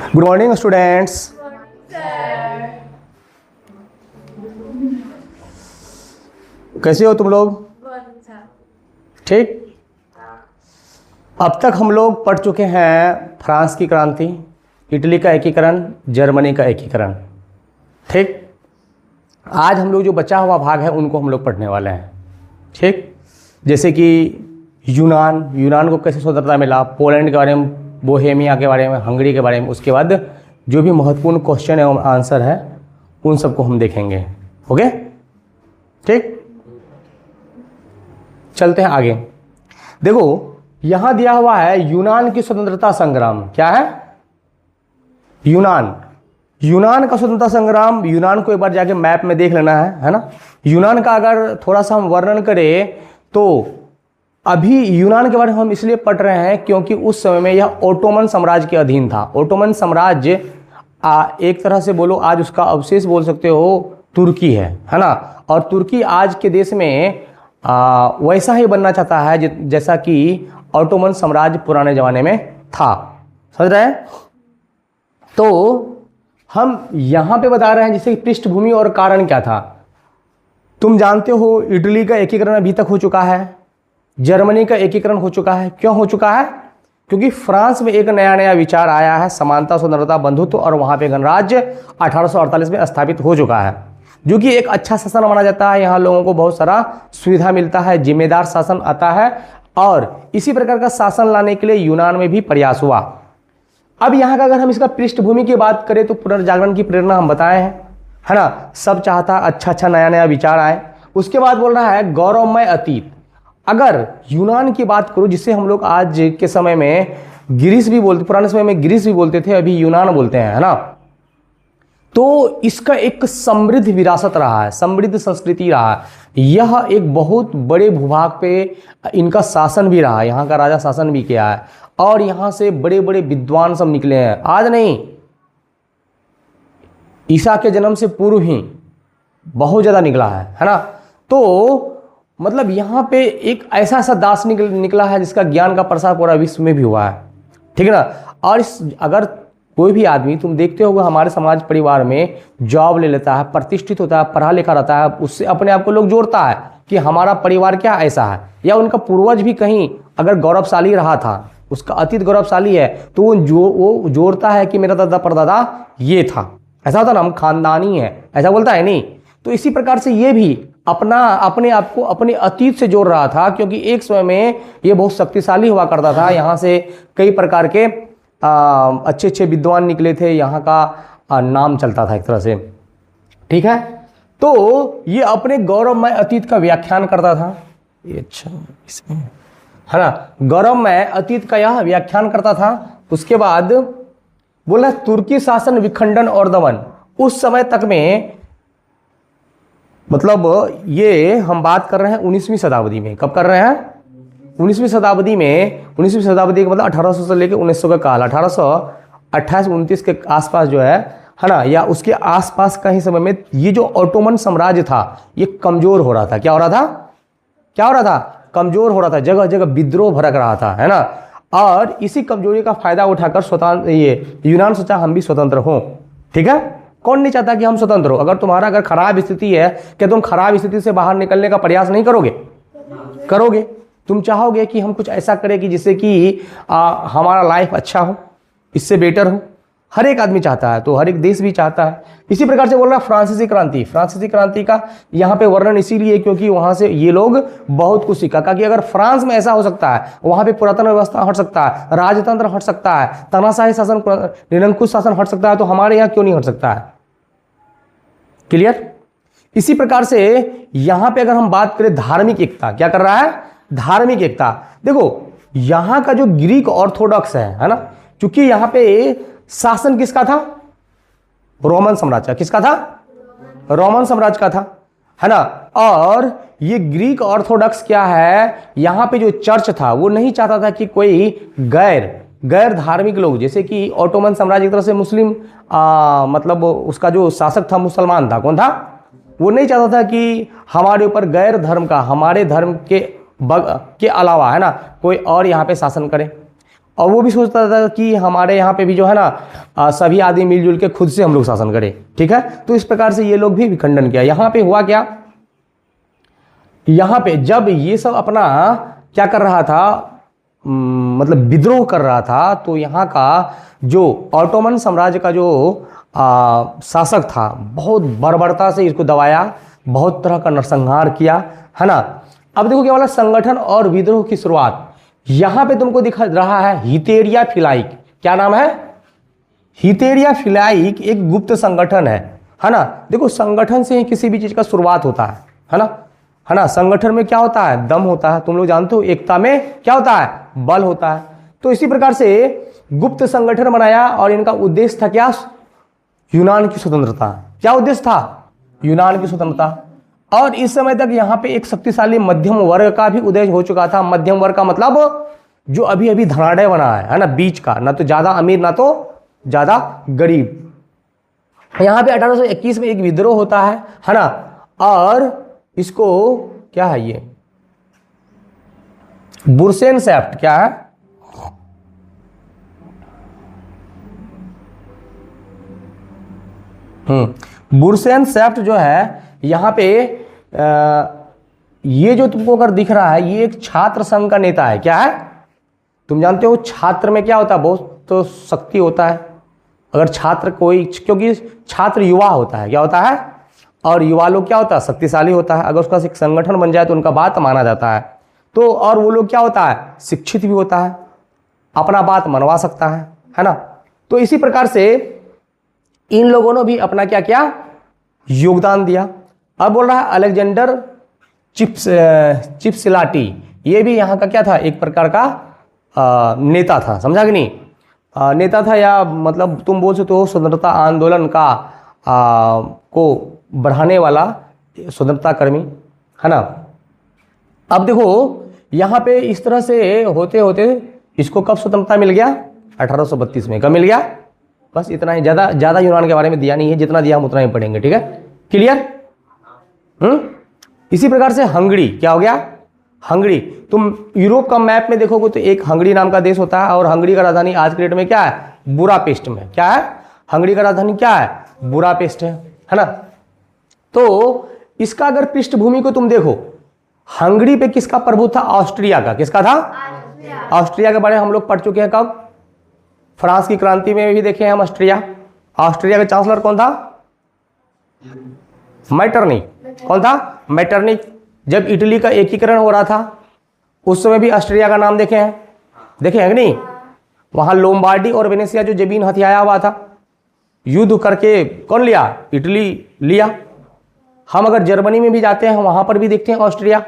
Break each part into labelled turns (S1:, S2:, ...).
S1: Good morning students. कैसे हो तुम लोग? ठीक। अब तक हम लोग पढ़ चुके हैं फ्रांस की क्रांति, इटली का एकीकरण, जर्मनी का एकीकरण। ठीक। आज हम लोग जो बचा हुआ भाग है उनको हम लोग पढ़ने वाले हैं। ठीक। जैसे कि यूनान को कैसे स्वतंत्रता मिला, पोलैंड के बारे में, बोहेमिया के बारे में, हंगरी के बारे में। उसके बाद जो भी महत्वपूर्ण क्वेश्चन एवं आंसर है उन सबको हम देखेंगे। ओके, ठीक। चलते हैं आगे। देखो यहां दिया हुआ है यूनान की स्वतंत्रता संग्राम। क्या है? यूनान का स्वतंत्रता संग्राम। यूनान को एक बार जाके मैप में देख लेना है ना। यूनान का अगर थोड़ा सा हम वर्णन करें तो अभी यूनान के बारे में हम इसलिए पढ़ रहे हैं क्योंकि उस समय में यह ओटोमन साम्राज्य के अधीन था। ओटोमन साम्राज्य एक तरह से बोलो आज उसका अवशेष बोल सकते हो तुर्की है ना। और तुर्की आज के देश में वैसा ही बनना चाहता है जैसा कि ओटोमन साम्राज्य पुराने जमाने में था। समझ रहे हैं? तो हम यहां पे बता रहे हैं जैसे पृष्ठभूमि और कारण क्या था। तुम जानते हो इटली का एकीकरण अभी तक हो चुका है, जर्मनी का एकीकरण हो चुका है। क्यों हो चुका है? क्योंकि फ्रांस में एक नया विचार आया है, समानता, स्वतंत्रता, बंधुत्व, और वहां पे गणराज्य 1848 में स्थापित हो चुका है, जो कि एक अच्छा शासन माना जाता है। यहाँ लोगों को बहुत सारा सुविधा मिलता है, जिम्मेदार शासन आता है, और इसी प्रकार का शासन लाने के लिए यूनान में भी प्रयास हुआ। अब यहाँ का अगर हम इसका पृष्ठभूमि की बात करें तो पुनर्जागरण की प्रेरणा हम बताए हैं, है ना। सब चाहता अच्छा नया विचार आए। उसके बाद बोल रहा है गौरवमय अतीत। अगर यूनान की बात करूं जिसे हम लोग आज के समय में ग्रीस भी बोलते, पुराने समय में ग्रीस भी बोलते थे, अभी यूनान बोलते हैं, है ना। तो इसका एक समृद्ध विरासत रहा है, समृद्ध संस्कृति रहा है। यह एक बहुत बड़े भूभाग पे इनका शासन भी रहा है, यहाँ का राजा शासन भी किया है, और यहाँ से बड़े बड़े विद्वान सब निकले हैं। आज नहीं, ईसा के जन्म से पूर्व ही बहुत ज्यादा निकला है ना। तो मतलब यहाँ पे एक ऐसा दार्शनिक निकला है जिसका ज्ञान का प्रसार पूरा विश्व में भी हुआ है। ठीक है ना। और अगर कोई भी आदमी तुम देखते होगे हमारे समाज परिवार में जॉब ले लेता है, प्रतिष्ठित होता है, पढ़ा लिखा रहता है, उससे अपने आप को लोग जोड़ता है कि हमारा परिवार क्या ऐसा है, या उनका पूर्वज भी कहीं अगर गौरवशाली रहा था, उसका अतीत गौरवशाली है, तो वो जोड़ता है कि मेरा दादा परदादा ये था। ऐसा होता ना, हम खानदानी है, ऐसा बोलता है नहीं। तो इसी प्रकार से ये भी अपने आप को अपने अतीत से जोड़ रहा था, क्योंकि एक समय में ये बहुत शक्तिशाली हुआ करता था। यहाँ से कई प्रकार के अच्छे विद्वान निकले थे, यहाँ का नाम चलता था एक तरह से। ठीक है। तो ये अपने गौरवमय अतीत का व्याख्यान करता था। ये अच्छा इसमें है ना, गौरवमय अतीत का यह व्याख्यान करता था। उसके बाद बोला तुर्की शासन विखंडन और दमन। उस समय तक में मतलब ये हम बात कर रहे हैं 19वीं शताब्दी में। कब कर रहे हैं? 19वीं शताब्दी में। 19वीं शताब्दी का मतलब 1800 से लेकर 1900 का काल, 1828-29 के आसपास जो है ना, या उसके आसपास का ही समय में ये जो ओटोमन साम्राज्य था ये कमजोर हो रहा था। क्या हो रहा था? कमजोर हो रहा था, जगह जगह विद्रोह भड़क रहा था, है ना। और इसी कमजोरी का फायदा उठाकर ये यूनान सोचा हम भी स्वतंत्र हों। ठीक है। कौन नहीं चाहता कि हम स्वतंत्र हो? अगर खराब स्थिति है, क्या तुम खराब स्थिति से बाहर निकलने का प्रयास नहीं करोगे? करोगे। तुम चाहोगे कि हम कुछ ऐसा करें कि जिससे कि हमारा लाइफ अच्छा हो, इससे बेटर हो। हर एक आदमी चाहता है, तो हर एक देश भी चाहता है। इसी प्रकार से बोल रहा है फ्रांसीसी क्रांति का यहाँ पे वर्णन इसीलिए क्योंकि वहां से ये लोग बहुत कुछ सीखा कि अगर फ्रांस में ऐसा हो सकता है, वहां पे पुरातन व्यवस्था हट सकता है, राजतंत्र हट सकता है, तानाशाही शासन, निरंकुश शासन हट सकता है, तो हमारे यहाँ क्यों नहीं हट सकता है? क्लियर? इसी प्रकार से यहां पे अगर हम बात करें धार्मिक एकता, क्या कर रहा है? धार्मिक एकता। देखो यहां का जो ग्रीक ऑर्थोडॉक्स है ना, क्योंकि यहां पे शासन किसका था? रोमन साम्राज्य का। किसका था? रोमन साम्राज्य का था, है ना। और ये ग्रीक ऑर्थोडॉक्स क्या है, यहां पे जो चर्च था वो नहीं चाहता था कि कोई गैर धार्मिक लोग, जैसे कि ओटोमन साम्राज्य की तरफ से मुस्लिम मतलब उसका जो शासक था मुसलमान था। कौन था? वो नहीं चाहता था कि हमारे ऊपर गैर धर्म का, हमारे धर्म के अलावा, है ना, कोई और यहाँ पे शासन करे। और वो भी सोचता था कि हमारे यहाँ पे भी जो है ना सभी आदमी मिलजुल के खुद से हम लोग शासन करें, ठीक है। तो इस प्रकार से ये लोग भी विखंडन किया। यहाँ पे हुआ क्या, यहाँ पे जब ये सब अपना क्या कर रहा था, मतलब विद्रोह कर रहा था, तो यहाँ का जो ऑटोमन साम्राज्य का जो शासक था बहुत बर्बरता से इसको दबाया, बहुत तरह का नरसंहार किया, है ना। अब देखो क्या बोला, संगठन और विद्रोह की शुरुआत। यहां पे तुमको दिखा रहा है हितेरिया फिलाइक। क्या नाम है? हितेरिया फिलाइक एक गुप्त संगठन है ना। देखो संगठन से ही किसी भी चीज का शुरुआत होता है ना, है ना। संगठन में क्या होता है? दम होता है। तुम लोग जानते हो एकता में क्या होता है? बल होता है। तो इसी प्रकार से गुप्त संगठन बनाया और इनका उद्देश्य था क्या? यूनान की स्वतंत्रता। क्या उद्देश्य था? यूनान की स्वतंत्रता। और इस समय तक यहाँ पे एक शक्तिशाली मध्यम वर्ग का भी उदय हो चुका था। मध्यम वर्ग का मतलब जो अभी अभी धनाढ़ बना है ना, बीच का, ना तो ज्यादा अमीर ना तो ज्यादा गरीब। यहाँ पे 1821 में एक विद्रोह होता है ना। और इसको क्या है, ये बुरसेनशैफ्ट क्या है? बुरसेनशैफ्ट जो है यहाँ पे ये जो तुमको अगर दिख रहा है, ये एक छात्र संघ का नेता है। क्या है? तुम जानते हो छात्र में क्या होता है? बहुत तो शक्ति होता है। अगर छात्र कोई, क्योंकि छात्र युवा होता है, क्या होता है? और युवा लोग क्या होता है? शक्तिशाली होता है। अगर उसका एक संगठन बन जाए तो उनका बात माना जाता है। तो और वो लोग क्या होता है? शिक्षित भी होता है, अपना बात मनवा सकता है ना। तो इसी प्रकार से इन लोगों ने भी अपना क्या किया? योगदान दिया। अब बोल रहा है अलेक्जेंडर चिपसिलाटी, ये भी यहाँ का क्या था? एक प्रकार का नेता था। समझा कि नहीं? नेता था, या मतलब तुम बोल सकते हो स्वतंत्रता आंदोलन का को बढ़ाने वाला स्वतंत्रता कर्मी, है ना। अब देखो यहाँ पे इस तरह से होते होते इसको कब स्वतंत्रता मिल गया? 1832 में। कब मिल गया? बस इतना ही, ज्यादा यूनान के बारे में दिया नहीं है, जितना दिया हम उतना ही पढ़ेंगे, ठीक है। क्लियर? इसी प्रकार से हंगरी क्या हो गया? हंगरी, तुम यूरोप का मैप में देखोगे तो एक हंगरी नाम का देश होता है, और हंगरी का राजधानी आज के डेट में क्या है? बुडापेस्ट में। क्या है? हंगरी का राजधानी क्या है? बुडापेस्ट है ना। तो इसका अगर पृष्ठभूमि को तुम देखो, हंगरी पे किसका प्रभुत्व था? ऑस्ट्रिया का। किसका था? ऑस्ट्रिया के बारे में हम लोग पढ़ चुके हैं। कब? फ्रांस की क्रांति में भी देखे हैं हम ऑस्ट्रिया। ऑस्ट्रिया का चांसलर कौन था? मैटरनिक। कौन था? मैटरनिक। जब इटली का एकीकरण हो रहा था उस समय भी ऑस्ट्रिया का नाम देखे हैं, देखे हैं कि नहीं? वहां लोम्बार्डी और वेनेसिया जो जमीन हथियाया हुआ था, युद्ध करके कौन लिया? इटली लिया। हम अगर जर्मनी में भी जाते हैं वहां पर भी देखते हैं ऑस्ट्रिया।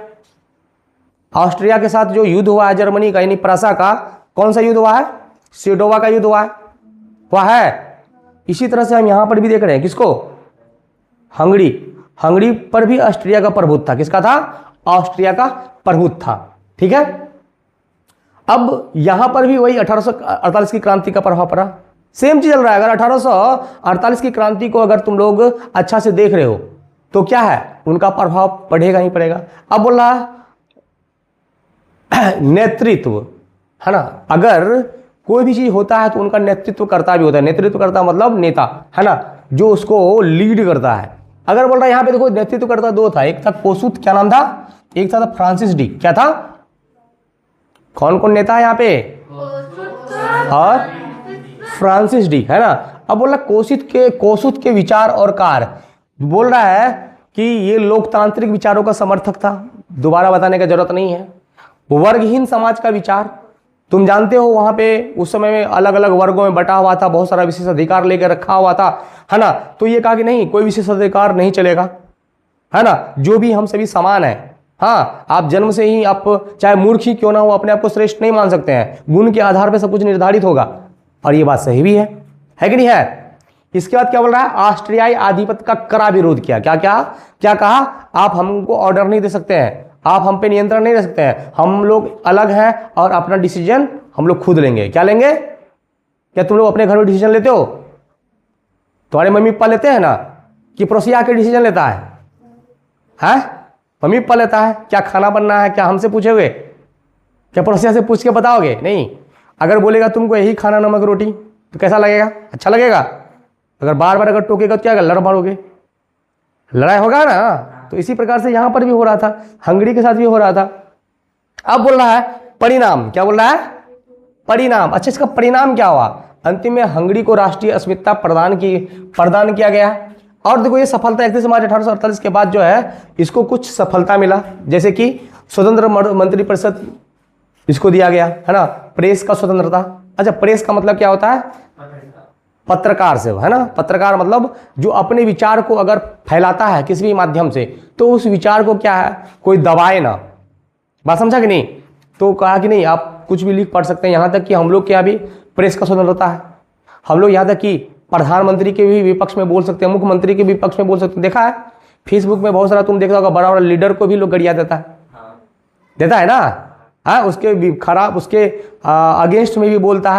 S1: ऑस्ट्रिया के साथ जो युद्ध हुआ है जर्मनी का, यानी प्रसा का, कौन सा युद्ध हुआ है? सेडोवा का युद्ध हुआ है, वह है। इसी तरह से हम यहां पर भी देख रहे हैं किसको? हंगरी। हंगरी पर भी ऑस्ट्रिया का प्रभुत्व था। किसका था? ऑस्ट्रिया का प्रभुत्व था, ठीक है। अब यहां पर भी वही 1848 की क्रांति का प्रभाव पड़ा। सेम चीज चल रहा है। अगर 1848 की क्रांति को अगर तुम लोग अच्छा से देख रहे हो तो क्या है? उनका प्रभाव पड़ेगा ही पड़ेगा। अब बोल रहा है नेतृत्व, है ना। अगर कोई भी चीज होता है तो उनका नेतृत्व करता भी होता है। नेतृत्व करता मतलब नेता, है ना, जो उसको लीड करता है। अगर बोल रहा है यहाँ पे देखो नेतृत्व करता दो था, एक था कोसुत, क्या नाम था? एक था फ्रांसिस डी। क्या था? कौन कौन नेता है यहाँ पे? और फ्रांसिस डी, है ना। अब बोल रहा कोसुत के विचार और कार्य, बोल रहा है कि ये लोकतांत्रिक विचारों का समर्थक था। दोबारा बताने की जरूरत नहीं है। वर्गहीन समाज का विचार, तुम जानते हो वहां पे उस समय में अलग अलग वर्गों में बटा हुआ था, बहुत सारा विशेष अधिकार लेकर रखा हुआ था, है ना। तो ये कहा कि नहीं, कोई विशेष अधिकार नहीं चलेगा, है ना, जो भी हम सभी समान है। हाँ, आप जन्म से ही, आप चाहे मूर्ख ही क्यों ना हो, अपने आप को श्रेष्ठ नहीं मान सकते हैं। गुण के आधार पर सब कुछ निर्धारित होगा, और ये बात सही भी है कि नहीं है। इसके बाद क्या बोल रहा है? ऑस्ट्रियाई आधिपत्य का कड़ा विरोध किया। क्या कहा? आप हमको ऑर्डर नहीं दे सकते हैं, आप हम पे नियंत्रण नहीं रख सकते हैं, हम लोग अलग हैं और अपना डिसीजन हम लोग खुद लेंगे। क्या लेंगे? क्या तुम लोग अपने घर में डिसीजन लेते हो? तुम्हारे मम्मी पापा लेते हैं ना, कि पड़ोसी आके डिसीजन लेता है? मम्मी पापा लेता है। क्या खाना बनना है, क्या हमसे पूछोगे? क्या पड़ोसिया से पूछ के बताओगे? नहीं। अगर बोलेगा तुमको यही खाना नमक रोटी तो कैसा लगेगा? अच्छा लगेगा। अगर बार बार अगर टोकेगा तो क्या लड़ मारोगे, लड़ाई होगा ना। तो इसी प्रकार से यहां पर भी हो रहा था, हंगरी के साथ भी हो रहा था। अब बोल रहा है परिणाम, क्या बोल रहा है? परिणाम। अच्छा, इसका परिणाम क्या हुआ? अंतिम में हंगरी को राष्ट्रीय अस्मिता प्रदान किया गया। और देखो ये सफलता 31 मार्च 1848 के बाद जो है इसको कुछ सफलता मिला, जैसे कि स्वतंत्र मंत्रिपरिषद इसको दिया गया, है ना। प्रेस का स्वतंत्रता। अच्छा, प्रेस का मतलब क्या होता है? पत्रकार से, है ना। पत्रकार मतलब जो अपने विचार को अगर फैलाता है किसी भी माध्यम से तो उस विचार को क्या है, कोई दबाए ना। बात समझा कि नहीं? तो कहा कि नहीं आप कुछ भी लिख पढ़ सकते हैं, यहां तक कि हम लोग क्या भी प्रेस का स्वतंत्रता है। हम लोग यहां तक कि प्रधानमंत्री के भी विपक्ष में बोल सकते हैं, मुख्यमंत्री के विपक्ष में बोल सकते हैं। देखा है फेसबुक में बहुत सारा तुम देखा होगा, बड़ा बड़ा लीडर को भी लोग गरिया देता है ना। हाँ, उसके खराब, उसके अगेंस्ट में भी बोलता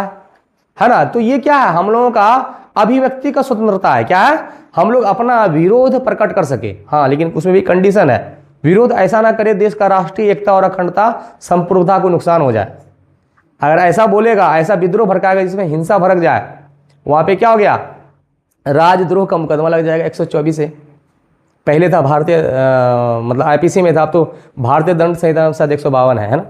S1: है ना। तो ये क्या है, हम लोगों का अभिव्यक्ति का स्वतंत्रता है। क्या है? हम लोग अपना विरोध प्रकट कर सके। हाँ, लेकिन उसमें भी कंडीशन है, विरोध ऐसा ना करे देश का राष्ट्रीय एकता और अखंडता संप्रभुता को नुकसान हो जाए। अगर ऐसा बोलेगा, ऐसा विद्रोह भड़काएगा जिसमें हिंसा भड़क जाए, वहां पे क्या हो गया, राजद्रोह का मुकदमा लग जाएगा 124 से। पहले था भारतीय मतलब आईपीसी में था, अब तो भारतीय दंड संहिता अनुसार 152 है ना।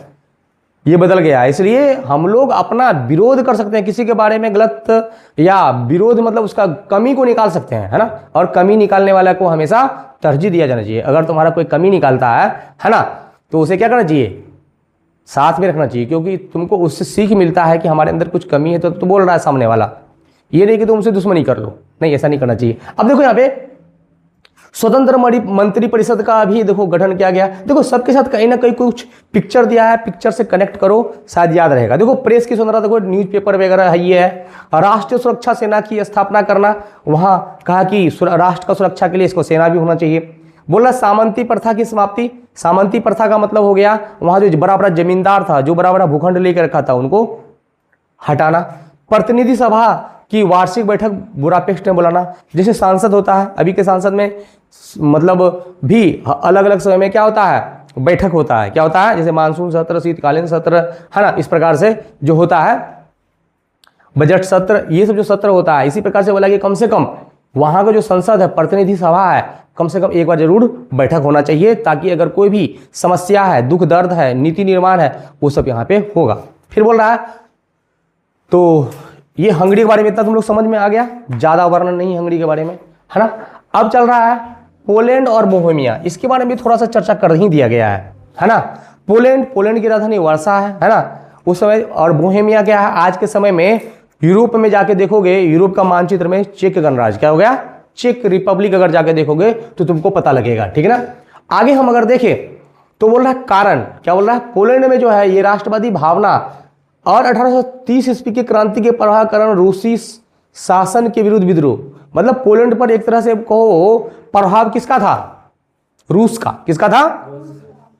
S1: ये बदल गया। इसलिए हम लोग अपना विरोध कर सकते हैं किसी के बारे में गलत, या विरोध मतलब उसका कमी को निकाल सकते हैं, है ना। और कमी निकालने वाला को हमेशा तरजीह दिया जाना चाहिए। अगर तुम्हारा कोई कमी निकालता है ना, तो उसे क्या करना चाहिए, साथ में रखना चाहिए, क्योंकि तुमको उससे सीख मिलता है कि हमारे अंदर कुछ कमी है तो बोल रहा है सामने वाला। ये नहीं कि तुम उनसे दुश्मनी कर लो, नहीं, ऐसा नहीं करना चाहिए। अब देखो यहाँ पे स्वतंत्र मंत्रिपरिषद का भी देखो गठन किया गया। देखो सबके साथ कहीं ना कहीं कुछ पिक्चर दिया है, पिक्चर से कनेक्ट करो, शायद याद रहेगा। देखो प्रेस की स्वतंत्रता, देखो न्यूज़पेपर वगैरह है, ये है। राष्ट्रीय सुरक्षा सेना की स्थापना करना, वहां कहा कि राष्ट्र का सुरक्षा के लिए इसको सेना भी होना चाहिए। बोला सामंती प्रथा की समाप्ति। सामंती प्रथा का मतलब हो गया वहां जो बड़ा बड़ा जमींदार था, जो बड़ा बड़ा भूखंड लेकर रखा था, उनको हटाना। प्रतिनिधि सभा की वार्षिक बैठक बुडापेस्ट में बुलाना। जैसे सांसद होता है, अभी के सांसद में मतलब भी अलग अलग समय में क्या होता है, बैठक होता है। क्या होता है? जैसे मानसून सत्र, शीतकालीन सत्र, है ना। इस प्रकार से जो होता है बजट सत्र, ये सब जो सत्र होता है, इसी प्रकार से बोला कि कम से कम वहां का जो संसद है, प्रतिनिधि सभा है, कम से कम एक बार जरूर बैठक होना चाहिए, ताकि अगर कोई भी समस्या है, दुख दर्द है, नीति निर्माण है, वो सब यहाँ पे होगा। फिर बोल रहा है, तो ये हंगरी के बारे में इतना तुम लोग समझ में आ गया, ज्यादा वर्णन नहीं हंगरी के बारे में, है ना। अब चल रहा है पोलैंड और बोहेमिया, इसके बारे में थोड़ा सा चर्चा कर ही दिया गया है ना। पोलैंड की राजधानी वर्षा है ना उस समय। और बोहेमिया क्या है, आज के समय में यूरोप में जाके देखोगे, यूरोप का मानचित्र में चेक गणराज्य क्या हो गया, चेक रिपब्लिक अगर जाके देखोगे तो तुमको पता लगेगा, ठीक है ना। आगे हम अगर देखें तो बोल रहा है कारण, क्या बोल रहा है, पोलैंड में जो है ये राष्ट्रवादी भावना और 1830 ईस्वी की क्रांति के प्रभाव कारण रूसी शासन के विरुद्ध विद्रोह। मतलब पोलैंड पर एक तरह से कहो प्रभाव किसका था, रूस का। किसका था?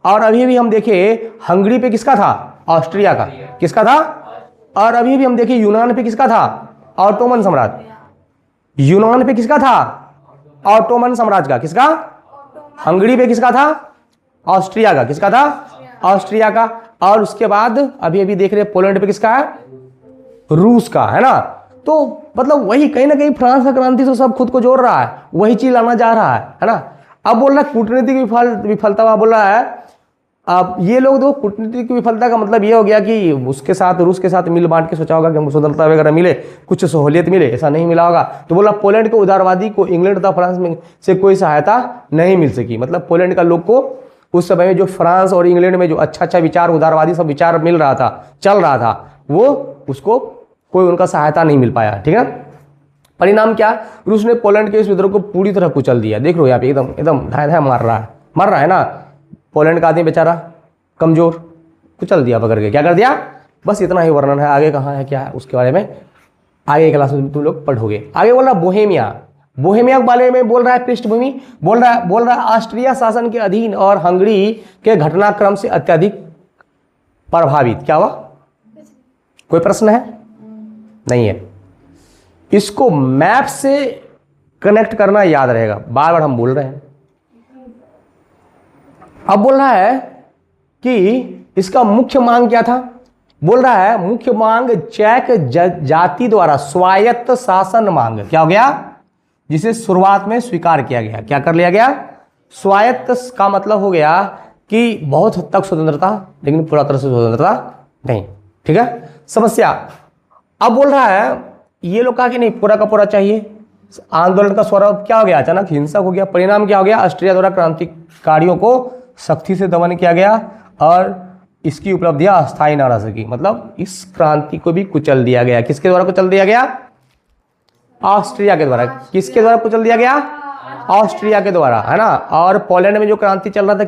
S1: और अभी भी हम देखें हंगरी पे किसका था, ऑस्ट्रिया का। किसका था? और अभी भी हम देखें यूनान पे किसका था, ऑटोमन साम्राज्य। यूनान पे किसका था, ऑटोमन साम्राज्य का। किसका? हंगरी पे किसका था, ऑस्ट्रिया का। किसका था? ऑस्ट्रिया का। और उसके बाद अभी अभी देख रहे पोलैंड पे किसका है, रूस का, है ना। तो मतलब वही कहीं ना कहीं फ्रांस का क्रांति से सब खुद को जोड़ रहा है, वही चीज लाना जा रहा है ना। अब बोल रहा है कूटनीतिक विफलता, बोल रहा है अब ये लोग दो कूटनीतिक विफलता का मतलब ये हो गया कि उसके साथ, रूस के साथ मिल बांट के सोचा होगा कि हमको स्वतंत्रता वगैरह मिले, कुछ सहूलियत मिले, ऐसा नहीं मिला होगा। तो बोला पोलैंड के उदारवादी को इंग्लैंड तथा फ्रांस में से कोई सहायता नहीं मिल सकी। मतलब पोलैंड का लोग को उस समय में जो फ्रांस और इंग्लैंड में जो अच्छा अच्छा विचार, उदारवादी सब विचार मिल रहा था, चल रहा था, वो उसको कोई उनका सहायता नहीं मिल पाया, ठीक है ना। परिणाम क्या, रूस ने पोलैंड के इस विद्रोह को पूरी तरह कुचल दिया। देख लो यहाँ पे एकदम एकदम धाय धाय मार रहा है ना। पोलैंड का आदमी बेचारा कमजोर, कुचल दिया पकड़ के। क्या कर दिया? बस इतना ही वर्णन है। आगे कहाँ है क्या है उसके बारे में आगे क्लास में तुम लोग पढ़ोगे। आगे बोल रहा बोहेमिया, बोहेमिया के बारे में बोल रहा है पृष्ठभूमि, बोल रहा है ऑस्ट्रिया शासन के अधीन और हंगरी के घटनाक्रम से अत्यधिक प्रभावित। क्या हुआ? कोई प्रश्न है? नहीं है। इसको मैप से कनेक्ट करना याद रहेगा, बार बार हम बोल रहे हैं। अब बोल रहा है कि इसका मुख्य मांग क्या था, बोल रहा है मुख्य मांग चैक जाति द्वारा स्वायत्त शासन मांग। क्या हो गया? जिसे शुरुआत में स्वीकार किया गया। क्या कर लिया गया? स्वायत्त का मतलब हो गया कि बहुत हद तक स्वतंत्रता, लेकिन पूरा तरह से स्वतंत्रता नहीं। ठीक है, समस्या। अब बोल रहा है ये लोग कहा कि नहीं, पूरा का पूरा चाहिए। आंदोलन का स्वरूप क्या हो गया? अचानक हिंसक हो गया। परिणाम क्या हो गया? ऑस्ट्रिया द्वारा क्रांतिकारियों को सख्ती से दमन किया गया और इसकी उपलब्धियां अस्थायी न रह सकी। मतलब इस क्रांति को भी कुचल दिया गया। किसके द्वारा कुचल दिया गया? ऑस्ट्रिया के द्वारा। किसके द्वारा कुचल दिया गया? ऑस्ट्रिया के द्वारा, है ना। और पोलैंड में जो क्रांति चल रहा था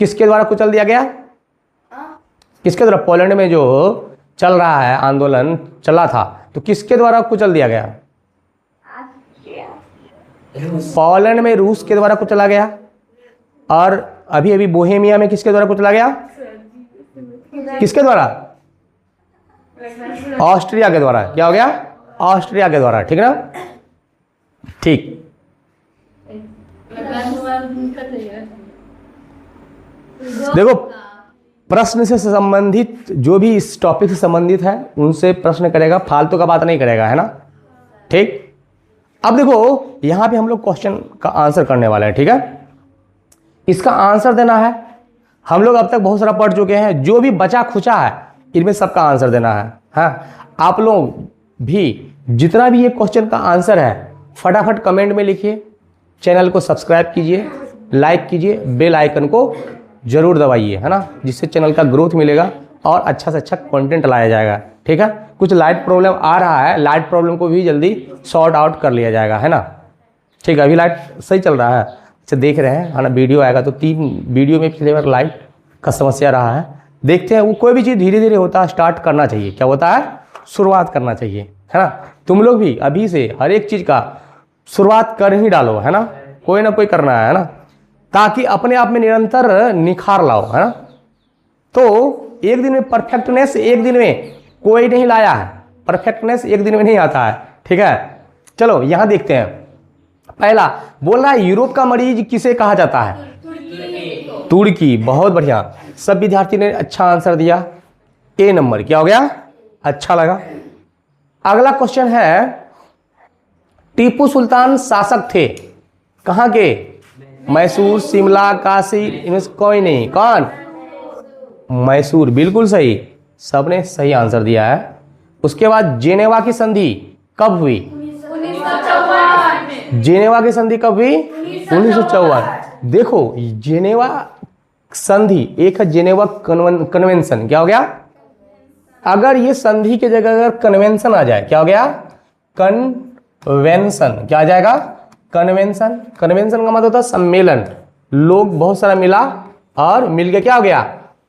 S1: किसके द्वारा कुचल दिया गया? किसके द्वारा? पोलैंड में जो चल रहा है आंदोलन चला था, तो किसके द्वारा कुचल दिया गया? पोलैंड में रूस के द्वारा कुचला गया। और अभी अभी बोहेमिया में किसके द्वारा कुचला गया? किसके द्वारा? ऑस्ट्रिया के द्वारा। क्या हो गया? ऑस्ट्रिया के द्वारा। ठीक है ना, ठीक। देखो प्रश्न से संबंधित जो भी इस टॉपिक से संबंधित है उनसे प्रश्न करेगा, फालतू का बात नहीं करेगा, है ना। ठीक, अब देखो यहां पे हम लोग क्वेश्चन का आंसर करने वाले हैं। ठीक है, इसका आंसर देना है। हम लोग अब तक बहुत सारा पढ़ चुके हैं, जो भी बचा खुचा है इनमें सबका आंसर देना है। हाँ, आप लोग भी जितना भी ये क्वेश्चन का आंसर है फटाफट कमेंट में लिखिए, चैनल को सब्सक्राइब कीजिए, लाइक कीजिए, बेल आइकन को जरूर दबाइए, है ना, जिससे चैनल का ग्रोथ मिलेगा और अच्छा से अच्छा कंटेंट लाया जाएगा। ठीक है, कुछ लाइट प्रॉब्लम आ रहा है, लाइट प्रॉब्लम को भी जल्दी सॉर्ट आउट कर लिया जाएगा, है ना। ठीक है, अभी लाइट सही चल रहा है, अच्छा देख रहे हैं, है ना। वीडियो आएगा तो 3 वीडियो में पिछले बार लाइट का समस्या रहा है। देखते हैं, वो कोई भी चीज़ धीरे धीरे होता है, स्टार्ट करना चाहिए। क्या होता है? शुरुआत करना चाहिए, है ना। तुम लोग भी अभी से हर एक चीज़ का शुरुआत कर ही डालो, है ना, कोई ना कोई करना है ना, ताकि अपने आप में निरंतर निखार लाओ, है ना। तो एक दिन में परफेक्टनेस एक दिन में कोई नहीं लाया है, परफेक्टनेस एक दिन में नहीं आता है। ठीक है, चलो यहां देखते हैं। पहला बोल रहा है यूरोप का मरीज किसे कहा जाता है? तुर्की। बहुत बढ़िया, सब विद्यार्थी ने अच्छा आंसर दिया। ए नंबर। क्या हो गया? अच्छा लगा। अगला क्वेश्चन है, टीपू सुल्तान शासक थे कहां के? मैसूर, शिमला, काशी, इनमें से कोई नहीं। कौन? मैसूर। बिल्कुल सही, सबने सही आंसर दिया है। उसके बाद जेनेवा की संधि कब हुई? 1954। जेनेवा की संधि कब हुई? 1954। देखो जेनेवा संधि एक है, जेनेवा कन्वेंशन। क्या हो गया? अगर ये संधि की जगह अगर कन्वेंशन आ जाए, क्या हो गया? कन्वेंशन। क्या आ जाएगा? कन्वेंशन। कन्वेंशन का मतलब होता है सम्मेलन, लोग बहुत सारा मिला और मिलके क्या हो गया?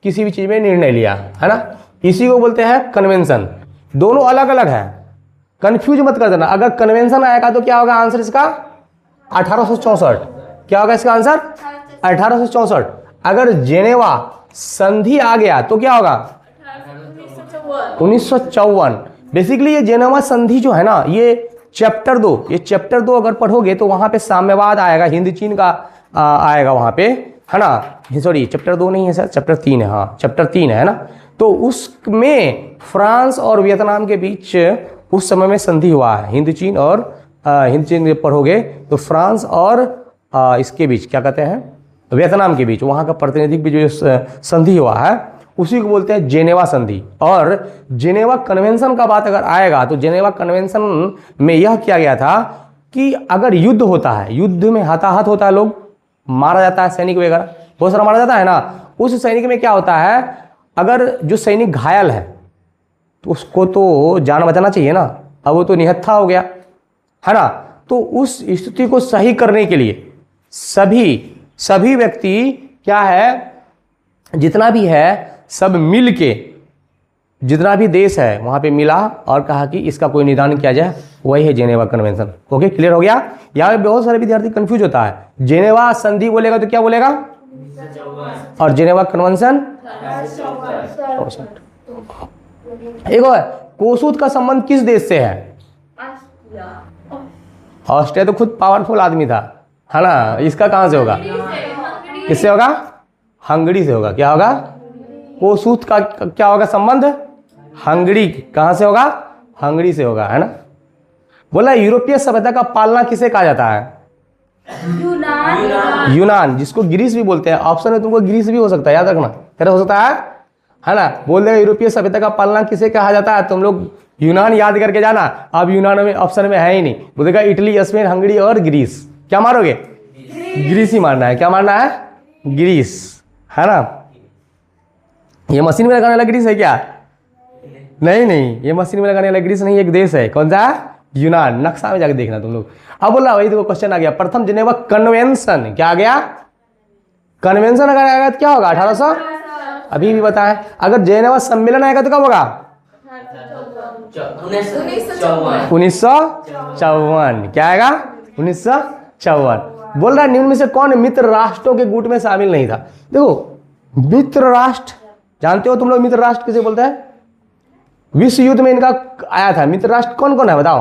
S1: किसी भी चीज में निर्णय लिया, है ना, इसी को बोलते हैं कन्वेंशन। दोनों अलग अलग है, कंफ्यूज मत कर देना। अगर कन्वेंशन आएगा तो क्या होगा आंसर इसका? 1864। क्या होगा इसका आंसर? 1864। अगर जेनेवा संधि आ गया तो क्या होगा? 1954। बेसिकली ये जेनेवा संधि जो है ना, ये चैप्टर 2, ये चैप्टर 2 अगर पढ़ोगे तो वहां पे साम्यवाद आएगा, हिंद चीन का आएगा वहां पे, है ना। सॉरी, चैप्टर 2 नहीं है सर, चैप्टर 3 है। हाँ, चैप्टर 3 है ना। तो उसमें फ्रांस और वियतनाम के बीच उस समय में संधि हुआ है, हिंद चीन। और हिंद चीन पढ़ोगे तो फ्रांस और इसके बीच क्या कहते हैं, वियतनाम के बीच, वहाँ का प्रतिनिधिक भी जो संधि हुआ है उसी को बोलते हैं जेनेवा संधि। और जेनेवा कन्वेंशन का बात अगर आएगा तो जेनेवा कन्वेंशन में यह किया गया था कि अगर युद्ध होता है, युद्ध में हताहत होता है, लोग मारा जाता है, सैनिक वगैरह बहुत सारा मारा जाता है ना, उस सैनिक में क्या होता है, अगर जो सैनिक घायल है तो उसको तो जान बचाना चाहिए ना। अब वो तो निहत्था हो गया, है ना। तो उस स्थिति को सही करने के लिए सभी व्यक्ति क्या है, जितना भी है सब मिल के, जितना भी देश है वहां पे मिला और कहा कि इसका कोई निदान किया जाए, वही है जेनेवा कन्वेंशन। ओके, क्लियर हो गया। यहाँ पे बहुत सारे विद्यार्थी कंफ्यूज होता है, जेनेवा संधि बोलेगा तो क्या बोलेगा, और जेनेवा कन्वेंशन। एक और, कोसूत का संबंध किस देश से है? ऑस्ट्रिया तो खुद पावरफुल आदमी था, है ना। इसका कहां से होगा? किससे होगा? हंगरी से होगा। क्या होगा? कोसूत का क्या होगा संबंध? हंगरी, कहां से होगा? हंगरी से होगा, है ना। बोला यूरोपीय सभ्यता का पालना किसे कहा जाता है?
S2: यूनान।
S1: यूनान, जिसको ग्रीस भी बोलते हैं। ऑप्शन में तुमको ग्रीस भी हो सकता है, याद रखना, क्या हो सकता है ना। बोल देगा यूरोपीय सभ्यता का पालना किसे कहा जाता है, तुम लोग यूनान याद करके जाना। अब यूनान में ऑप्शन में है ही नहीं, बोलेगा इटली, स्पेन, हंगरी और ग्रीस। क्या मारोगे? ग्रीस ही मारना है। क्या मारना है? ग्रीस, है ना। ये मशीन में लगाने वाला ग्रीस है क्या? नहीं नहीं, ये मशीन में लगाने वाला ग्रीस नहीं, एक देश है। कौन सा? यूनान। नक्शा में जाके देखना तुम लोग। अब बोला वही देखो क्वेश्चन आ गया, प्रथम जिनेवा कन्वेंशन। क्या आ गया? कन्वेंशन अगर आएगा तो क्या होगा? 1800। अभी भी बताएं, अगर जेनेवा सम्मेलन आएगा तो कब होगा? 1954। क्या आएगा? 1954। बोल रहा है निम्न में से कौन मित्र राष्ट्रों के गुट में शामिल नहीं था? देखो मित्र राष्ट्र, जानते हो तुम लोग मित्र राष्ट्र किसे बोलते हैं? विश्व युद्ध में इनका आया था। मित्र राष्ट्र कौन कौन है बताओ?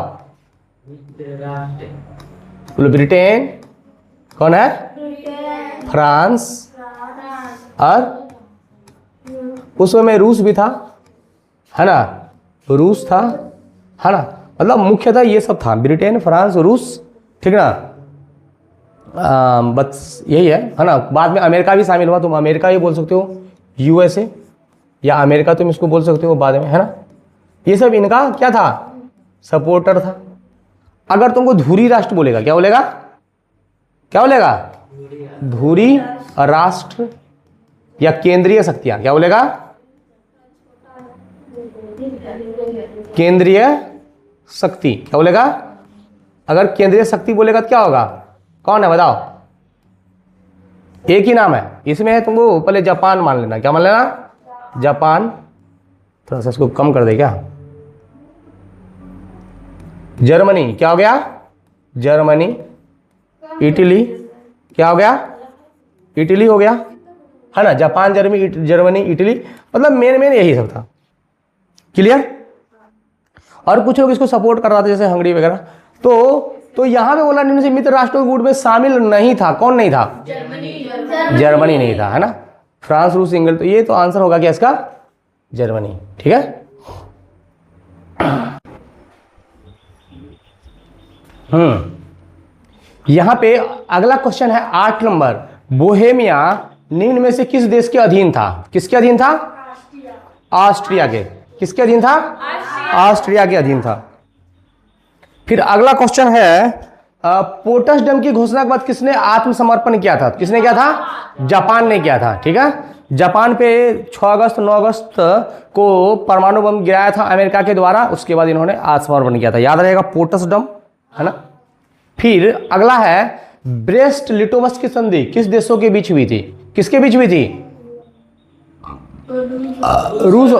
S1: बोलो ब्रिटेन, कौन है? फ्रांस, और उस समय रूस भी था, है ना। रूस था, है ना। मतलब मुख्यतः ये सब था, ब्रिटेन, फ्रांस, रूस, ठीक ना। बस यही है ना। बाद में अमेरिका भी शामिल हुआ, तुम अमेरिका भी बोल सकते हो, यूएसए या अमेरिका तुम इसको बोल सकते हो बाद में, है ना। ये सब इनका क्या था? सपोर्टर था। अगर तुमको धुरी राष्ट्र बोलेगा, क्या बोलेगा? क्या बोलेगा? धुरी राष्ट्र या केंद्रीय शक्तियां, क्या बोलेगा? केंद्रीय शक्ति, क्या बोलेगा? अगर केंद्रीय शक्ति बोलेगा तो क्या होगा? कौन है बताओ? एक ही नाम है इसमें है, तुमको पहले जापान मान लेना। क्या मान लेना? जापान। थोड़ा सा इसको कम कर दे क्या? जर्मनी, क्या हो गया? जर्मनी। इटली, क्या हो गया? इटली हो गया, है ना। जापान, जर्मनी, इटली, मतलब मेन यही सब था। क्लियर? और कुछ लोग इसको सपोर्ट कर रहा था जैसे हंगरी वगैरह। तो यहां पे बोला निम्न से मित्र राष्ट्रों के गुट में शामिल नहीं था। कौन नहीं था? जर्मनी नहीं था, है ना। फ्रांस, रूस, इंग्लैंड, तो ये तो आंसर होगा क्या इसका? जर्मनी। ठीक है। यहां पे अगला क्वेश्चन है 8 नंबर। बोहेमिया निम्न में से किस देश के अधीन था? किसके अधीन था? ऑस्ट्रिया के। किसके अधीन था? ऑस्ट्रिया के अधीन था। फिर अगला क्वेश्चन है पोट्सडम की घोषणा के बाद किसने आत्मसमर्पण किया था? किसने किया था? जापान ने किया था। ठीक है। जापान पे 6 अगस्त 9 अगस्त को परमाणु बम गिराया था अमेरिका के द्वारा, उसके बाद इन्होंने आत्मसमर्पण किया था। याद रहेगा पोट्सडम, है ना। फिर अगला है ब्रेस्ट लिटोवस की संधि किस देशों के बीच हुई थी? किसके बीच हुई थी? रूस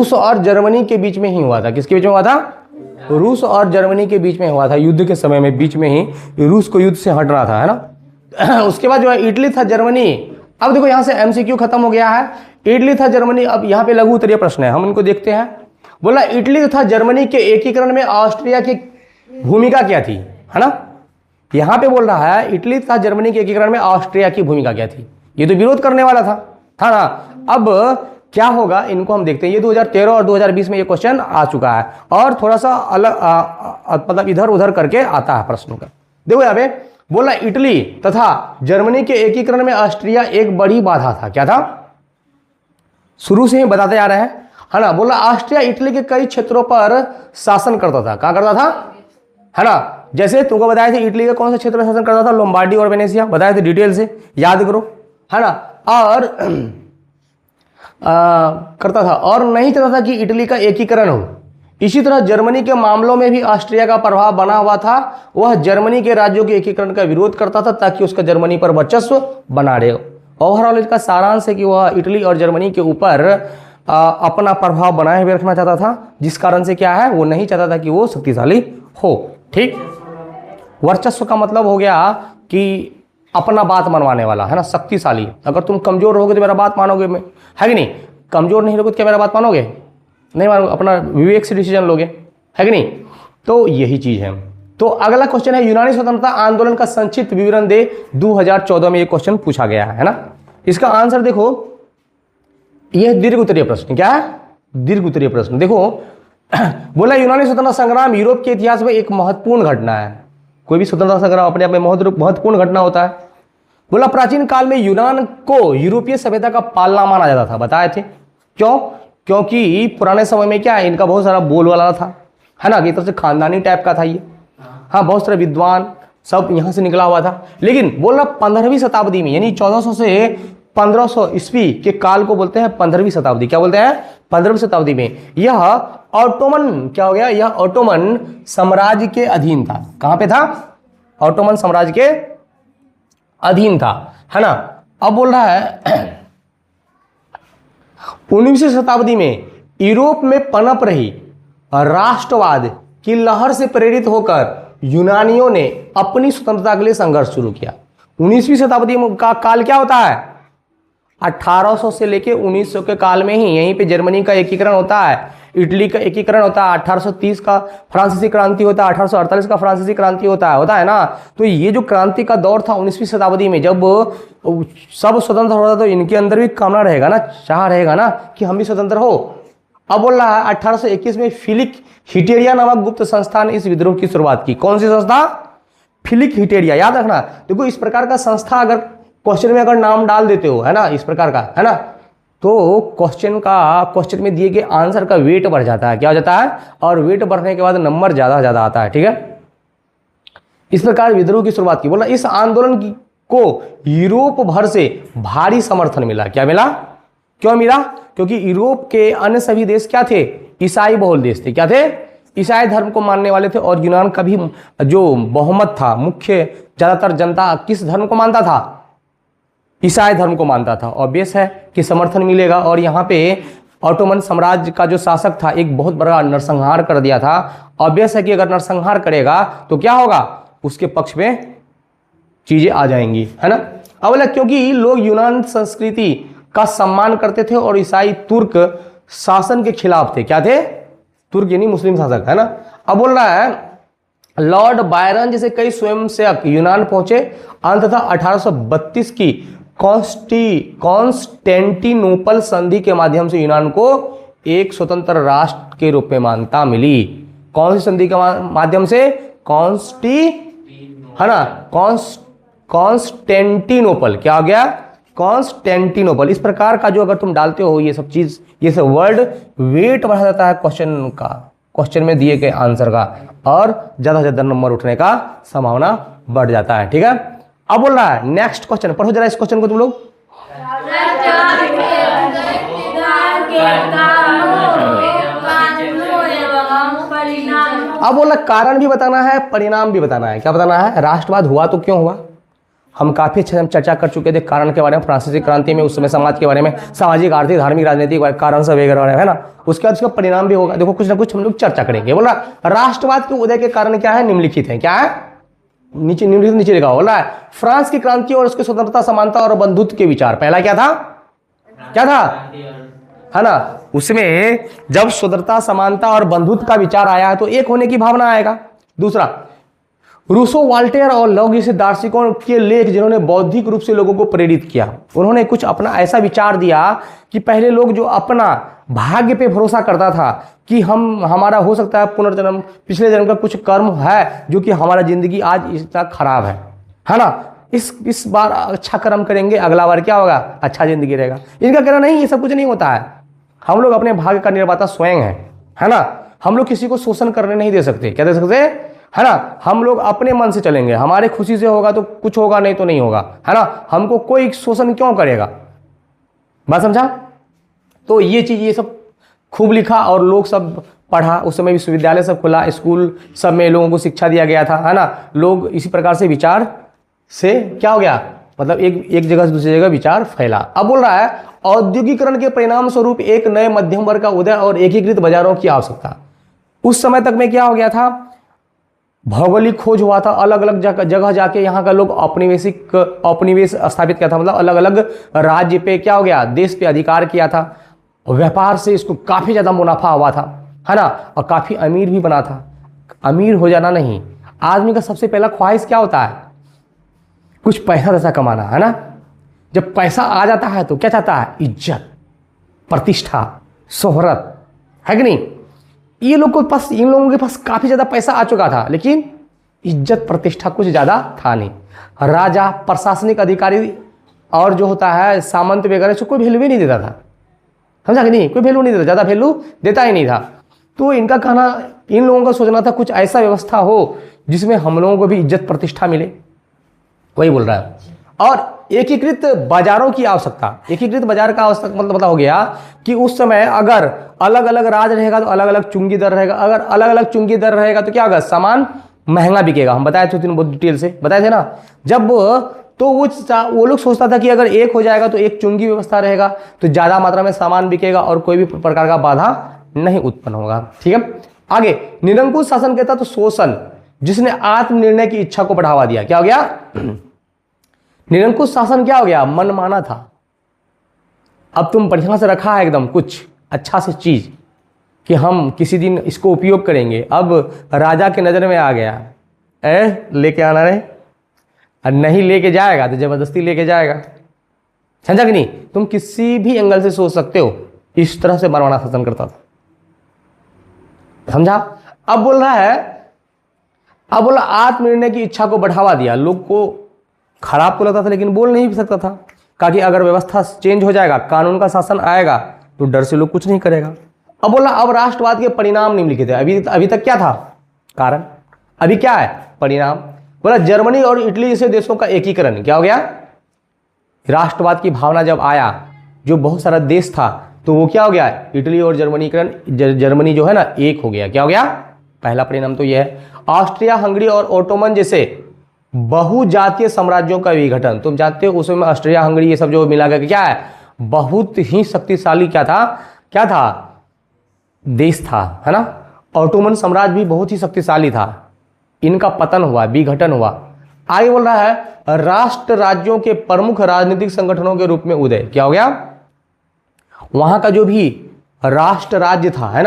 S1: और जर्मनी के बीच में ही हुआ था। किसके बीच में हुआ था? रूस और जर्मनी के बीच में हुआ था। युद्ध के समय में बीच में ही रूस को युद्ध से हटना था, है ना। उसके बाद जो है इटली था, जर्मनी। अब देखो यहां से एमसीक्यू खत्म हो गया है। इटली था, जर्मनी। अब यहां पे लघु उत्तरीय प्रश्न है, हम इनको देखते हैं। बोला इटली तथा जर्मनी के एकीकरण में ऑस्ट्रिया की भूमिका क्या थी, है ना। यहां पे बोल रहा है इटली तथा जर्मनी के एकीकरण में ऑस्ट्रिया की भूमिका क्या थी। ये तो विरोध करने वाला था ना। अब क्या होगा इनको हम देखते हैं। ये 2013 और 2020 में ये क्वेश्चन आ चुका है और थोड़ा सा अलग मतलब इधर उधर करके आता है प्रश्नों का। देखो यहाँ पे बोला इटली तथा जर्मनी के एकीकरण में ऑस्ट्रिया एक बड़ी बाधा था। क्या था? शुरू से ही बताते आ रहे हैं, है ना। बोला ऑस्ट्रिया इटली के कई क्षेत्रों पर शासन करता था। क्या करता था, है ना। जैसे तुमको बताया था इटली का कौन सा क्षेत्र में शासन करता था? लोम्बार्डी और वेनेशिया। बताए थे, डिटेल से याद करो, है ना। और करता था और नहीं चाहता था कि इटली का एकीकरण हो। इसी तरह जर्मनी के मामलों में भी ऑस्ट्रिया का प्रभाव बना हुआ था। वह जर्मनी के राज्यों के एकीकरण का विरोध करता था ताकि उसका जर्मनी पर वर्चस्व बना रहे। ओवरऑल इसका सारांश है कि वह इटली और जर्मनी के ऊपर अपना प्रभाव बनाए हुए रखना चाहता था, जिस कारण से क्या है, वो नहीं चाहता था कि वो शक्तिशाली हो। ठीक। वर्चस्व का मतलब हो गया कि अपना बात मनवाने वाला, है ना, शक्तिशाली। अगर तुम कमजोर रहोगे तो मेरा बात मानोगे, है कि नहीं। कमजोर नहीं रहोगे तो क्या मेरा बात मानोगे? नहीं मानोगे, अपना विवेक से डिसीजन लोगे, है कि नहीं। तो यही चीज है। तो अगला क्वेश्चन है यूनानी स्वतंत्रता आंदोलन का संक्षिप्त विवरण दे। 2014 में ये क्वेश्चन पूछा गया है ना। इसका आंसर देखो, यह दीर्घ उत्तरीय प्रश्न। क्या है? दीर्घ उत्तरीय प्रश्न। देखो बोला यूनानी स्वतंत्रता संग्राम यूरोप के इतिहास में एक महत्वपूर्ण घटना है। कोई भी स्वतंत्रता संग्राम अपने आप में महत्वपूर्ण घटना होता है। बोला प्राचीन काल में यूनान को यूरोपीय सभ्यता का पालना माना जाता था। बताए थे क्यों? क्योंकि पुराने समय में क्या है, इनका बहुत सारा बोलबाला था, है ना, कि तरह से खानदानी टाइप का था ये। हाँ, बहुत सारे विद्वान सब यहां से निकला हुआ था। लेकिन बोल रहा 15वीं शताब्दी में, यानी 1400 से 1500 ईस्वी के काल को बोलते हैं 15वीं शताब्दी। क्या बोलते हैं? 15वीं शताब्दी में यह ऑटोमन, क्या हो गया, यह ऑटोमन साम्राज्य के अधीन था। कहां पे था? ऑटोमन साम्राज्य के अधीन था, है ना। अब बोल रहा है 19वीं शताब्दी में यूरोप में पनप रही राष्ट्रवाद की लहर से प्रेरित होकर यूनानियों ने अपनी स्वतंत्रता के लिए संघर्ष शुरू किया। 19वीं शताब्दी का काल क्या होता है? 1800 से लेके 1900 के काल में ही यहीं पे जर्मनी का एकीकरण होता है, इटली का एकीकरण होता है, 1830 का फ्रांसीसी क्रांति होता है, 1848 का फ्रांसीसी क्रांति होता है ना। तो ये जो क्रांति का दौर था 19वीं शताब्दी में, जब सब स्वतंत्र हो रहा था, तो इनके अंदर भी कामना रहेगा ना, चाह रहेगा ना कि हम भी स्वतंत्र हो। अब बोल रहा है 1821 में फिलिक हिटेरिया नामक गुप्त संस्था ने इस विद्रोह की शुरुआत की। कौन सी संस्था? फिलिक हिटेरिया। याद रखना, देखो इस प्रकार का संस्था अगर क्वेश्चन में अगर नाम डाल देते हो, है ना, इस प्रकार का, है ना, तो क्वेश्चन में दिए गए आंसर का वेट बढ़ जाता है। क्या हो जाता है? और वेट बढ़ने के बाद नंबर ज्यादा आता है। ठीक है, इस प्रकार विद्रोह की शुरुआत की। बोला इस आंदोलन को यूरोप भर से भारी समर्थन मिला। क्या मिला? क्यों मिला? क्योंकि यूरोप के अन्य सभी देश क्या थे? ईसाई बहुल देश थे। क्या थे? ईसाई धर्म को मानने वाले थे। और यूनान का भी जो बहुमत था, मुख्य ज्यादातर जनता किस धर्म को मानता था? ईसाई धर्म को मानता था। ऑब्वियस है कि समर्थन मिलेगा। और यहाँ पे ऑटोमन साम्राज्य का जो शासक था, एक बहुत बड़ा नरसंहार कर दिया था। ऑब्वियस है कि अगर नरसंहार करेगा तो क्या होगा? उसके पक्ष में चीजें आ जाएंगी, है ना। अब बोला क्योंकि लोग यूनान संस्कृति का सम्मान करते थे और ईसाई तुर्क शासन के खिलाफ थे। क्या थे? तुर्क यानी मुस्लिम शासक, है ना। अब बोल रहा है लॉर्ड बायरन जैसे कई स्वयंसेवक यूनान पहुंचे। अंततः 1832 की कॉन्स्टेंटिनोपल संधि के माध्यम से यूनान को एक स्वतंत्र राष्ट्र के रूप में मान्यता मिली। कौन सी संधि के माध्यम से? है ना, कॉन्स्टेंटिनोपल। क्या हो गया? कॉन्स्टेंटिनोपल। इस प्रकार का जो अगर तुम डालते हो ये सब चीज, ये सब वर्ड, वेट बढ़ा जाता है क्वेश्चन का, क्वेश्चन में दिए गए आंसर का, और ज्यादा से ज्यादा नंबर उठने का संभावना बढ़ जाता है। ठीक है, अब बोल रहा है नेक्स्ट क्वेश्चन पढ़ो जरा। इस क्वेश्चन को तुम लोग अब बोला कारण भी बताना है, परिणाम भी बताना है। क्या बताना है? राष्ट्रवाद हुआ तो क्यों हुआ? हम काफी अच्छे हम चर्चा कर चुके थे कारण के बारे में, फ्रांसीसी क्रांति में, उस समय समाज के बारे में, सामाजिक आर्थिक धार्मिक राजनीतिक कारण सब वगैरह, है ना। उसके बाद उसका परिणाम भी होगा। देखो कुछ ना कुछ हम लोग चर्चा करेंगे। बोला राष्ट्रवाद के उदय के कारण क्या है? निम्नलिखित है। क्या है? नीचे निम्नलिखित नीचे लिखा बोला फ्रांस की क्रांति और उसकी स्वतंत्रता, समानता और बंधुत्व के विचार। पहला क्या था? क्या था? है ना, उसमें जब स्वतंत्रता, समानता और बंधुत्व का विचार आया है तो एक होने की भावना आएगा। दूसरा, रूसो, वाल्टेयर और लॉक जैसे दार्शनिकों के लेख जिन्होंने बौद्धिक रूप से लोगों को प्रेरित किया। उन्होंने कुछ अपना ऐसा विचार दिया कि पहले लोग जो अपना भाग्य पे भरोसा करता था कि हमारा हो सकता है पुनर्जन्म, पिछले जन्म का कुछ कर्म है जो कि हमारा जिंदगी आज इतना खराब है ना, इस बार अच्छा कर्म करेंगे, अगला बार क्या होगा? अच्छा जिंदगी रहेगा। इनका कहना नहीं, ये सब कुछ नहीं होता है। हम लोग अपने भाग्य का निर्माता स्वयं है ना। हम लोग किसी को शोषण करने नहीं दे सकते। क्या दे सकते? है ना, हम लोग अपने मन से चलेंगे। हमारे खुशी से होगा तो कुछ होगा, नहीं तो नहीं होगा, है ना। हमको कोई शोषण क्यों करेगा? बात समझा? तो ये चीज, ये सब खूब लिखा और लोग सब पढ़ा। उस समय विश्वविद्यालय सब खुला, स्कूल सब में लोगों को शिक्षा दिया गया था, है ना। लोग इसी प्रकार से विचार से क्या हो गया, मतलब एक जगह से दूसरी जगह विचार फैला। अब बोल रहा है औद्योगिकरण के परिणाम स्वरूप एक नए मध्यम वर्ग का उदय और एकीकृत बाजारों की आवश्यकता। उस समय तक में क्या हो गया था? भौगोलिक खोज हुआ था, अलग अलग जगह जाके यहाँ का लोग औपनिवेश स्थापित किया था, मतलब अलग अलग राज्य पे क्या हो गया, देश पे अधिकार किया था। व्यापार से इसको काफी ज्यादा मुनाफा हुआ था, है ना, और काफी अमीर भी बना था। अमीर हो जाना नहीं, आदमी का सबसे पहला ख्वाहिश क्या होता है? कुछ पैसा जैसा कमाना, है ना। जब पैसा आ जाता है तो क्या चाहता है? इज्जत, प्रतिष्ठा, शोहरत, है कि नहीं। ये लोग के पास, इन लोगों के पास काफी ज्यादा पैसा आ चुका था, लेकिन इज्जत प्रतिष्ठा कुछ ज्यादा था नहीं। राजा, प्रशासनिक अधिकारी और जो होता है सामंत वगैरह से कोई वैल्यू ही नहीं देता था, समझा कि नहीं, कोई वैल्यू नहीं देता, ज्यादा वैल्यू देता ही नहीं था। तो इनका कहना, इन लोगों का सोचना था कुछ ऐसा व्यवस्था हो जिसमें हम लोगों को भी इज्जत प्रतिष्ठा मिले, वही बोल रहा है। और एकीकृत बाजारों की आवश्यकता, एकीकृत बाजार का आवश्यकता मतलब हो गया कि उस समय अगर अलग अलग राज रहेगा तो अलग अलग चुंगी दर रहेगा, अगर अलग अलग चुंगी दर रहेगा तो क्या होगा, सामान महंगा बिकेगा। हम बताए थे, बहुत डिटेल से बताए थे ना। जब तो वो लोग सोचता था कि अगर एक हो जाएगा तो एक चुंगी व्यवस्था रहेगा तो ज्यादा मात्रा में सामान बिकेगा और कोई भी प्रकार का बाधा नहीं उत्पन्न होगा। ठीक है, आगे निरंकुश शासन कहता तो शोषण, जिसने आत्मनिर्णय की इच्छा को बढ़ावा दिया। क्या हो गया, निरंकुश शासन क्या हो गया, मनमाना था। अब तुम बढ़िया से रखा है एकदम कुछ अच्छा सी चीज कि हम किसी दिन इसको उपयोग करेंगे, अब राजा के नजर में आ गया, लेके आना रे, और नहीं लेके जाएगा तो जबरदस्ती लेके जाएगा, समझा कि नहीं। तुम किसी भी एंगल से सोच सकते हो, इस तरह से मनमाना शासन करता था, समझा। अब बोल रहा है, अब बोला आत्मनिर्णय की इच्छा को बढ़ावा दिया। लोग को खराब तो लगता था लेकिन बोल नहीं सकता था, कहा कि अगर व्यवस्था चेंज हो जाएगा, कानून का शासन आएगा तो डर से लोग कुछ नहीं करेगा। अब बोला, अब राष्ट्रवाद के परिणाम निम्नलिखित है। अभी तक क्या था, कारण, अभी क्या है, परिणाम। बोला जर्मनी और इटली जैसे देशों का एकीकरण, क्या हो गया, राष्ट्रवाद की भावना जब आया, जो बहुत सारा देश था तो वो क्या हो गया, इटली और जर्मनीकरण, जर्मनी जो है ना एक हो गया। क्या हो गया, पहला परिणाम तो यह है। ऑस्ट्रिया हंगरी और ओटोमन जैसे बहुजातीय साम्राज्यों का विघटन, तुम जानते हो उसमें ऑस्ट्रिया हंगरी ये सब जो मिला गया क्या है, बहुत ही शक्तिशाली क्या था देश था, है ना। ओटोमन साम्राज्य भी बहुत ही शक्तिशाली था, इनका पतन हुआ, विघटन हुआ। आगे बोल रहा है राष्ट्र राज्यों के प्रमुख राजनीतिक संगठनों के रूप में उदय। क्या हो गया, वहां का जो भी राष्ट्र राज्य था, है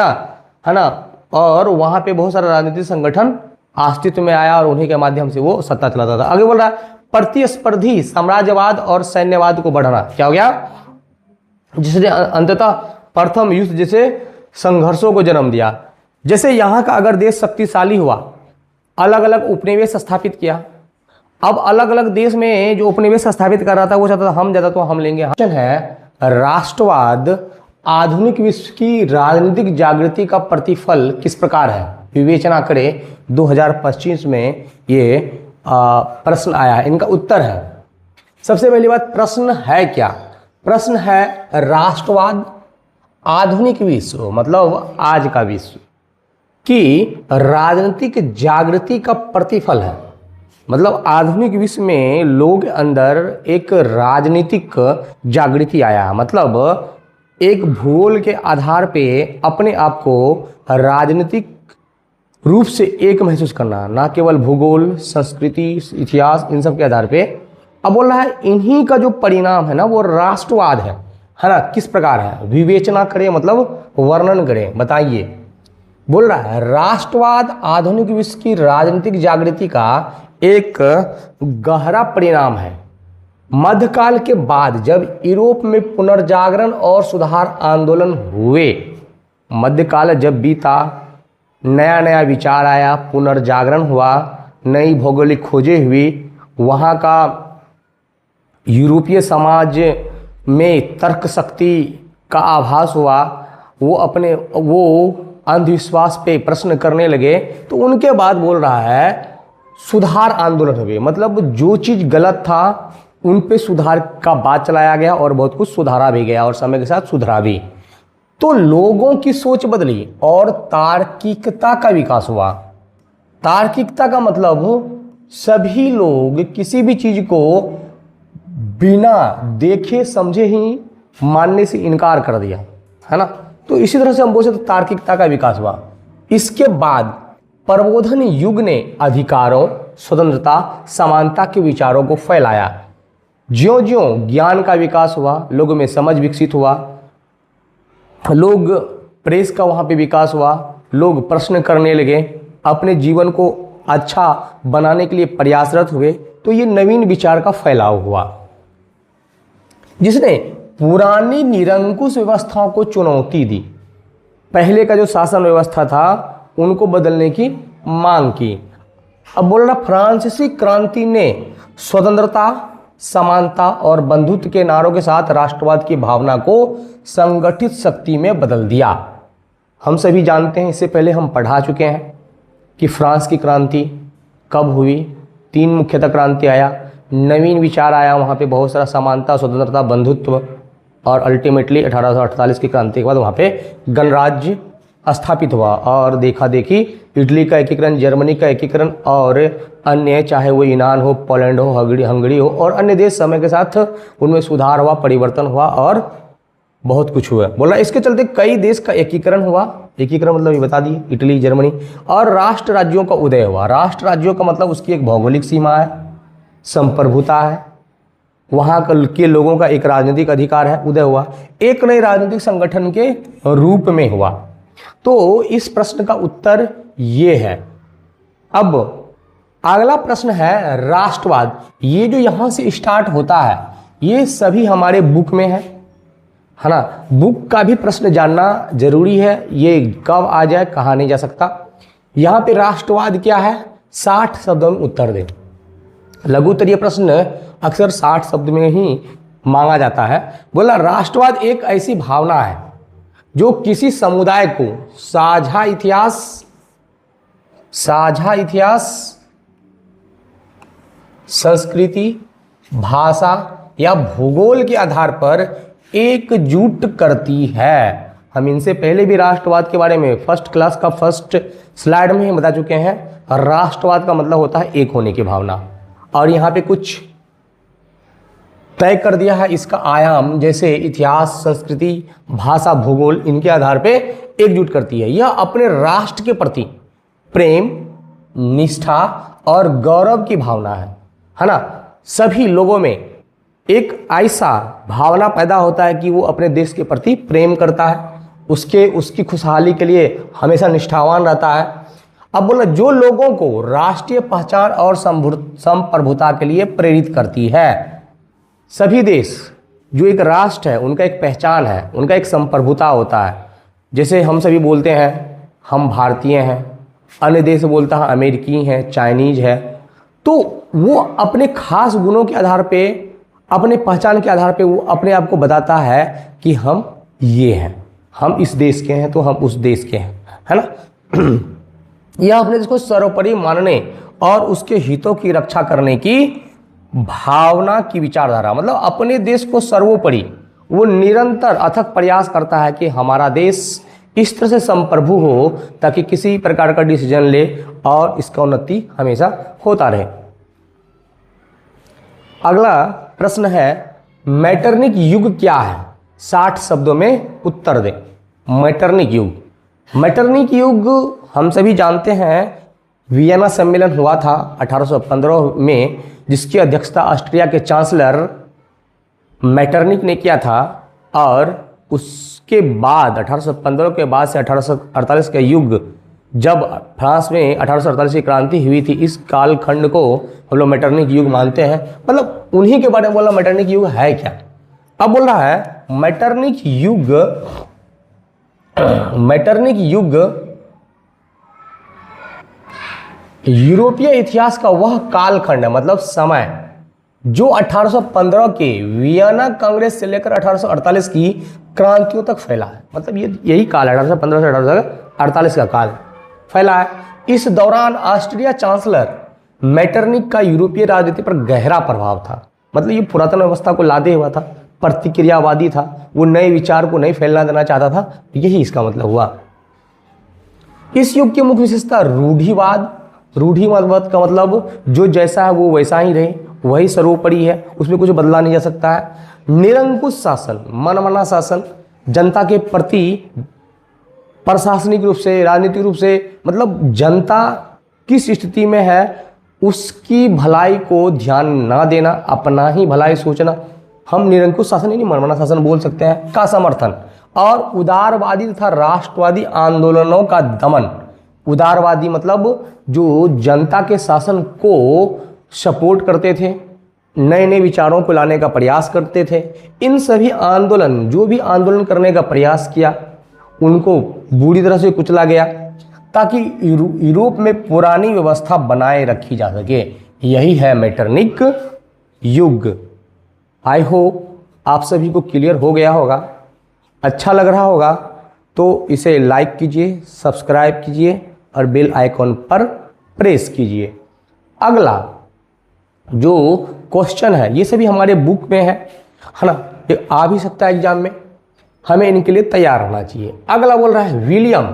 S1: ना, और वहां पे बहुत सारा राजनीतिक संगठन अस्तित्व में आया और उन्हीं के माध्यम से वो सत्ता चलाता था। आगे बोल रहा है प्रतिस्पर्धी साम्राज्यवाद और सैन्यवाद को बढ़ाना। क्या हो गया, जिसने अंततः प्रथम युद्ध जैसे संघर्षों को जन्म दिया। जैसे यहाँ का अगर देश शक्तिशाली हुआ, अलग अलग उपनिवेश स्थापित किया, अब अलग अलग देश में जो उपनिवेश स्थापित कर रहा था वो चाहता था हम ज्यादा तो हम लेंगे। है राष्ट्रवाद आधुनिक विश्व की राजनीतिक जागृति का प्रतिफल किस प्रकार है, विवेचना करें। 2025 में ये प्रश्न आया है, इनका उत्तर है। सबसे पहली बात, प्रश्न है क्या, प्रश्न है राष्ट्रवाद आधुनिक विश्व मतलब आज का विश्व की राजनीतिक जागृति का प्रतिफल है। मतलब आधुनिक विश्व में लोग अंदर एक राजनीतिक जागृति आया, मतलब एक भूगोल के आधार पे अपने आप को राजनीतिक रूप से एक महसूस करना, ना केवल भूगोल, संस्कृति, इतिहास, इन सब के आधार पे। अब बोल रहा है इन्हीं का जो परिणाम है ना वो राष्ट्रवाद है ना। किस प्रकार है, विवेचना करें मतलब वर्णन करें, बताइए। बोल रहा है राष्ट्रवाद आधुनिक विश्व की राजनीतिक जागृति का एक गहरा परिणाम है। मध्यकाल के बाद जब यूरोप में पुनर्जागरण और सुधार आंदोलन हुए, मध्यकाल जब बीता, नया नया विचार आया, पुनर्जागरण हुआ, नई भौगोलिक खोजें हुई, वहाँ का यूरोपीय समाज में तर्क शक्ति का आभास हुआ, वो अंधविश्वास पे प्रश्न करने लगे, तो उनके बाद बोल रहा है सुधार आंदोलन हुए। मतलब जो चीज़ गलत था उन पे सुधार का बात चलाया गया और बहुत कुछ सुधारा भी गया और समय के साथ सुधरा भी। तो लोगों की सोच बदली और तार्किकता का विकास हुआ। तार्किकता का मतलब सभी लोग किसी भी चीज को बिना देखे समझे ही मानने से इनकार कर दिया, है ना। तो इसी तरह से हम बोल सकते तार्किकता का विकास हुआ। इसके बाद प्रबोधन युग ने अधिकारों, स्वतंत्रता, समानता के विचारों को फैलाया। ज्यों ज्यों ज्ञान का विकास हुआ, लोगों में समझ विकसित हुआ, लोग प्रेस का वहाँ पे विकास हुआ, लोग प्रश्न करने लगे, अपने जीवन को अच्छा बनाने के लिए प्रयासरत हुए, तो ये नवीन विचार का फैलाव हुआ जिसने पुरानी निरंकुश व्यवस्थाओं को चुनौती दी। पहले का जो शासन व्यवस्था था उनको बदलने की मांग की। अब बोल रहा फ्रांसीसी क्रांति ने स्वतंत्रता, समानता और बंधुत्व के नारों के साथ राष्ट्रवाद की भावना को संगठित शक्ति में बदल दिया। हम सभी जानते हैं, इससे पहले हम पढ़ा चुके हैं कि फ्रांस की क्रांति कब हुई। 3 मुख्यतः क्रांति आया, नवीन विचार आया, वहाँ पे बहुत सारा समानता, स्वतंत्रता, बंधुत्व, और अल्टीमेटली 1848 की क्रांति के बाद वहाँ पे गणराज्य स्थापित हुआ। और देखा देखी इटली का एकीकरण, जर्मनी का एकीकरण और अन्य, चाहे वो यूनान हो, पोलैंड हो, हंगरी हो और अन्य देश, समय के साथ उनमें सुधार हुआ, परिवर्तन हुआ और बहुत कुछ हुआ। बोला इसके चलते कई देश का एकीकरण हुआ। एकीकरण मतलब ये बता दिए, इटली, जर्मनी। और राष्ट्र राज्यों का उदय हुआ। राष्ट्र राज्यों का मतलब उसकी एक भौगोलिक सीमा है, संप्रभुता है, वहाँ के लोगों का एक राजनीतिक अधिकार है, उदय हुआ। एक नए राजनीतिक संगठन के रूप में हुआ। तो इस प्रश्न का उत्तर ये है। अब अगला प्रश्न है राष्ट्रवाद। ये जो यहाँ से स्टार्ट होता है ये सभी हमारे बुक में है ना। बुक का भी प्रश्न जानना जरूरी है, ये कब आ जाए कहा नहीं जा सकता। यहाँ पे राष्ट्रवाद क्या है, 60 शब्दों में उत्तर दें। लघुत्तरीय प्रश्न अक्सर 60 शब्द में ही मांगा जाता है। बोला राष्ट्रवाद एक ऐसी भावना है जो किसी समुदाय को साझा इतिहास, संस्कृति, भाषा या भूगोल के आधार पर एकजुट करती है। हम इनसे पहले भी राष्ट्रवाद के बारे में फर्स्ट क्लास का फर्स्ट स्लाइड में ही बता चुके हैं। राष्ट्रवाद का मतलब होता है एक होने की भावना। और यहाँ पे कुछ तय कर दिया है इसका आयाम, जैसे इतिहास, संस्कृति, भाषा, भूगोल, इनके आधार पे एकजुट करती है। यह अपने राष्ट्र के प्रति प्रेम, निष्ठा और गौरव की भावना है ना। सभी लोगों में एक ऐसा भावना पैदा होता है कि वो अपने देश के प्रति प्रेम करता है, उसकी खुशहाली के लिए हमेशा निष्ठावान रहता है। अब बोला जो लोगों को राष्ट्रीय पहचान और संप्रभुता के लिए प्रेरित करती है। सभी देश जो एक राष्ट्र है उनका एक पहचान है, उनका एक संप्रभुता होता है। जैसे हम सभी बोलते हैं हम भारतीय हैं, अन्य देश बोलता है अमेरिकी हैं, चाइनीज है। तो वो अपने खास गुणों के आधार पे, अपने पहचान के आधार पे वो अपने आप को बताता है कि हम ये हैं, हम इस देश के हैं तो हम उस देश के हैं, है ना। यह अपने देश को सर्वोपरि मानने और उसके हितों की रक्षा करने की भावना की विचारधारा, मतलब अपने देश को सर्वोपरि वो निरंतर अथक प्रयास करता है कि हमारा देश इस तरह से संप्रभु हो ताकि किसी प्रकार का डिसीजन ले और इसका उन्नति हमेशा होता रहे। अगला प्रश्न है मैटरनिक युग क्या है, 60 शब्दों में उत्तर दें। मैटरनिक युग हम सभी जानते हैं वियना सम्मेलन हुआ था 1815 में, जिसकी अध्यक्षता ऑस्ट्रिया के चांसलर मैटरनिक ने किया था। और उसके बाद 1815 के बाद से 1848 का युग, जब फ्रांस में 1848 की क्रांति हुई थी, इस कालखंड को हम लोग मैटरनिक युग मानते हैं। मतलब उन्हीं के बारे में बोला मैटरनिक युग है क्या। अब बोल रहा है मैटरनिक युग यूरोपीय इतिहास का वह कालखंड है, मतलब समय, जो 1815 के वियना कांग्रेस से लेकर 1848 की क्रांतियों तक फैला है। मतलब यही काल है, 1815 से 1848 का काल फैला है। इस दौरान ऑस्ट्रिया चांसलर मैटरनिक का यूरोपीय राजनीति पर गहरा प्रभाव था। मतलब ये पुरातन व्यवस्था को लादे हुआ था, प्रतिक्रियावादी था, वो नए विचार को नहीं फैलना देना चाहता था, यही इसका मतलब हुआ। इस युग की मुख्य विशेषता रूढ़िवाद का मतलब जो जैसा है वो वैसा ही रहे, वही सर्वोपरि है, उसमें कुछ बदला नहीं जा सकता है। निरंकुश शासन, मनमाना शासन, जनता के प्रति प्रशासनिक रूप से, राजनीतिक रूप से, मतलब जनता किस स्थिति में है उसकी भलाई को ध्यान ना देना, अपना ही भलाई सोचना, हम निरंकुश शासन यानी मनमाना शासन बोल सकते हैं, का समर्थन। और उदारवादी तथा राष्ट्रवादी आंदोलनों का दमन। उदारवादी मतलब जो जनता के शासन को सपोर्ट करते थे, नए नए विचारों को लाने का प्रयास करते थे। इन सभी आंदोलन, जो भी आंदोलन करने का प्रयास किया, उनको बुरी तरह से कुचला गया ताकि यूरोप में पुरानी व्यवस्था बनाए रखी जा सके। यही है मेटरनिक युग। आई होप आप सभी को क्लियर हो गया होगा। अच्छा लग रहा होगा तो इसे लाइक कीजिए, सब्सक्राइब कीजिए और बेल आइकॉन पर प्रेस कीजिए। अगला जो क्वेश्चन है ये सभी हमारे बुक में है ना, ये आ भी सकता है एग्जाम में, हमें इनके लिए तैयार रहना चाहिए। अगला बोल रहा है विलियम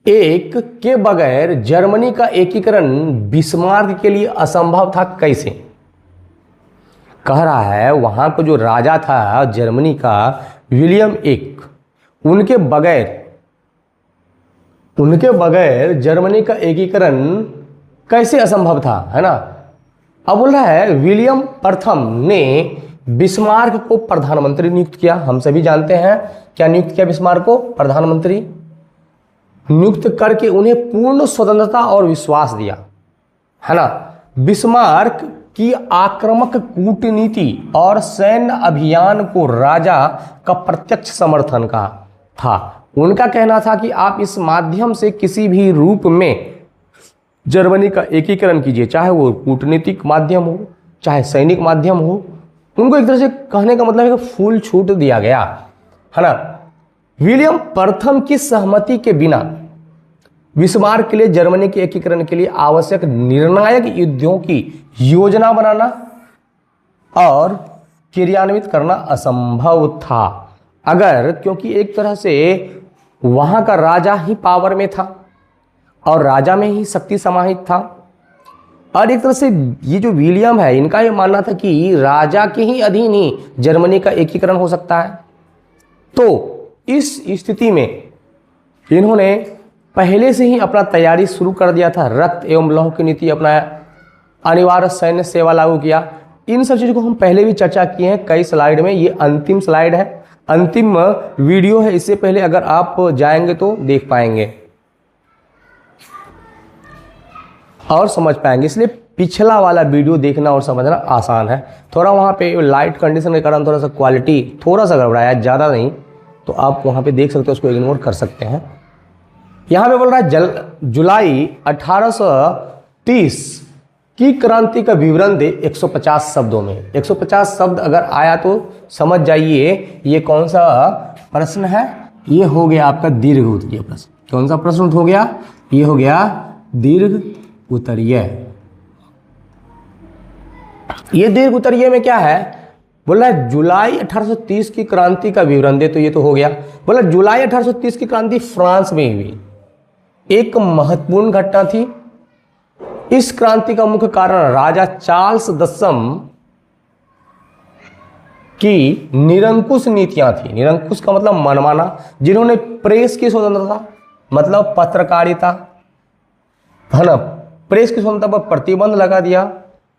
S1: एक के बगैर जर्मनी का एकीकरण बिस्मार्क के लिए असंभव था, कैसे? कह रहा है वहां को जो राजा था जर्मनी का विलियम एक, उनके बगैर जर्मनी का एकीकरण कैसे असंभव था, है ना। अब बोल रहा है विलियम प्रथम ने बिस्मार्क को प्रधानमंत्री नियुक्त किया। हम सभी जानते हैं क्या नियुक्त किया बिस्मार्क को? प्रधानमंत्री नियुक्त करके उन्हें पूर्ण स्वतंत्रता और विश्वास दिया, है ना। बिस्मार्क की आक्रामक कूटनीति और सैन्य अभियान को राजा का प्रत्यक्ष समर्थन का था। उनका कहना था कि आप इस माध्यम से किसी भी रूप में जर्मनी का एकीकरण कीजिए, चाहे वो कूटनीतिक माध्यम हो, चाहे सैनिक माध्यम हो। उनको एक तरह से कहने का मतलब है कि फुल छूट दिया गया, है ना। विलियम प्रथम की सहमति के बिना बिस्मार्क के लिए जर्मनी के एकीकरण के लिए आवश्यक निर्णायक युद्धों की योजना बनाना और क्रियान्वित करना असंभव था। अगर, क्योंकि एक तरह से वहां का राजा ही पावर में था और राजा में ही शक्ति समाहित था, और एक तरह से ये जो विलियम है इनका ये मानना था कि राजा के ही अधीन ही जर्मनी का एकीकरण हो सकता है। तो इस स्थिति में इन्होंने पहले से ही अपना तैयारी शुरू कर दिया था, रक्त एवं लौह की नीति अपनाया, अनिवार्य सैन्य सेवा लागू किया। इन सब चीज़ों को हम पहले भी चर्चा किए हैं कई स्लाइड में। ये अंतिम स्लाइड है, अंतिम वीडियो है, इससे पहले अगर आप जाएंगे तो देख पाएंगे और समझ पाएंगे, इसलिए पिछला वाला वीडियो देखना और समझना आसान है। थोड़ा वहाँ पे लाइट कंडीशन के कारण थोड़ा सा क्वालिटी थोड़ा सा गड़बड़ाया, ज़्यादा नहीं, तो आप वहाँ पे देख सकते हो, उसको इग्नोर कर सकते हैं। यहाँ पे बोल रहा है जुलाई 1830 की क्रांति का विवरण दे 150 शब्दों में। 150 शब्द अगर आया तो समझ जाइए ये कौन सा प्रश्न है। ये हो गया आपका दीर्घ उत्तरीय प्रश्न। कौन सा प्रश्न हो गया? ये हो गया दीर्घ उत्तरीय। ये दीर्घ उत्तरीय में क्या है? बोला जुलाई 1830 की क्रांति का विवरण दे, तो ये तो हो गया। बोला जुलाई 1830 की क्रांति फ्रांस में हुई, एक महत्वपूर्ण घटना थी। इस क्रांति का मुख्य कारण राजा चार्ल्स दसम की निरंकुश नीतियां थी। निरंकुश का मतलब मनमाना, जिन्होंने प्रेस की स्वतंत्रता मतलब पत्रकारिता, है ना, प्रेस की स्वतंत्रता पर प्रतिबंध लगा दिया,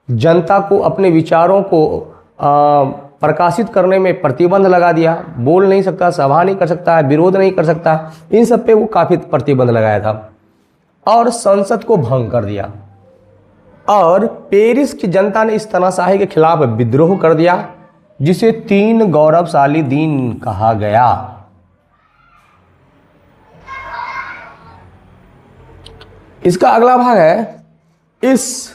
S1: जनता को अपने विचारों को प्रकाशित करने में प्रतिबंध लगा दिया, बोल नहीं सकता, सभा नहीं कर सकता, विरोध नहीं कर सकता, इन सब पे वो काफ़ी प्रतिबंध लगाया था। और संसद को भंग कर दिया, और पेरिस की जनता ने इस तानाशाही के खिलाफ विद्रोह कर दिया, जिसे 3 गौरवशाली दिन कहा गया। इसका अगला भाग है, इस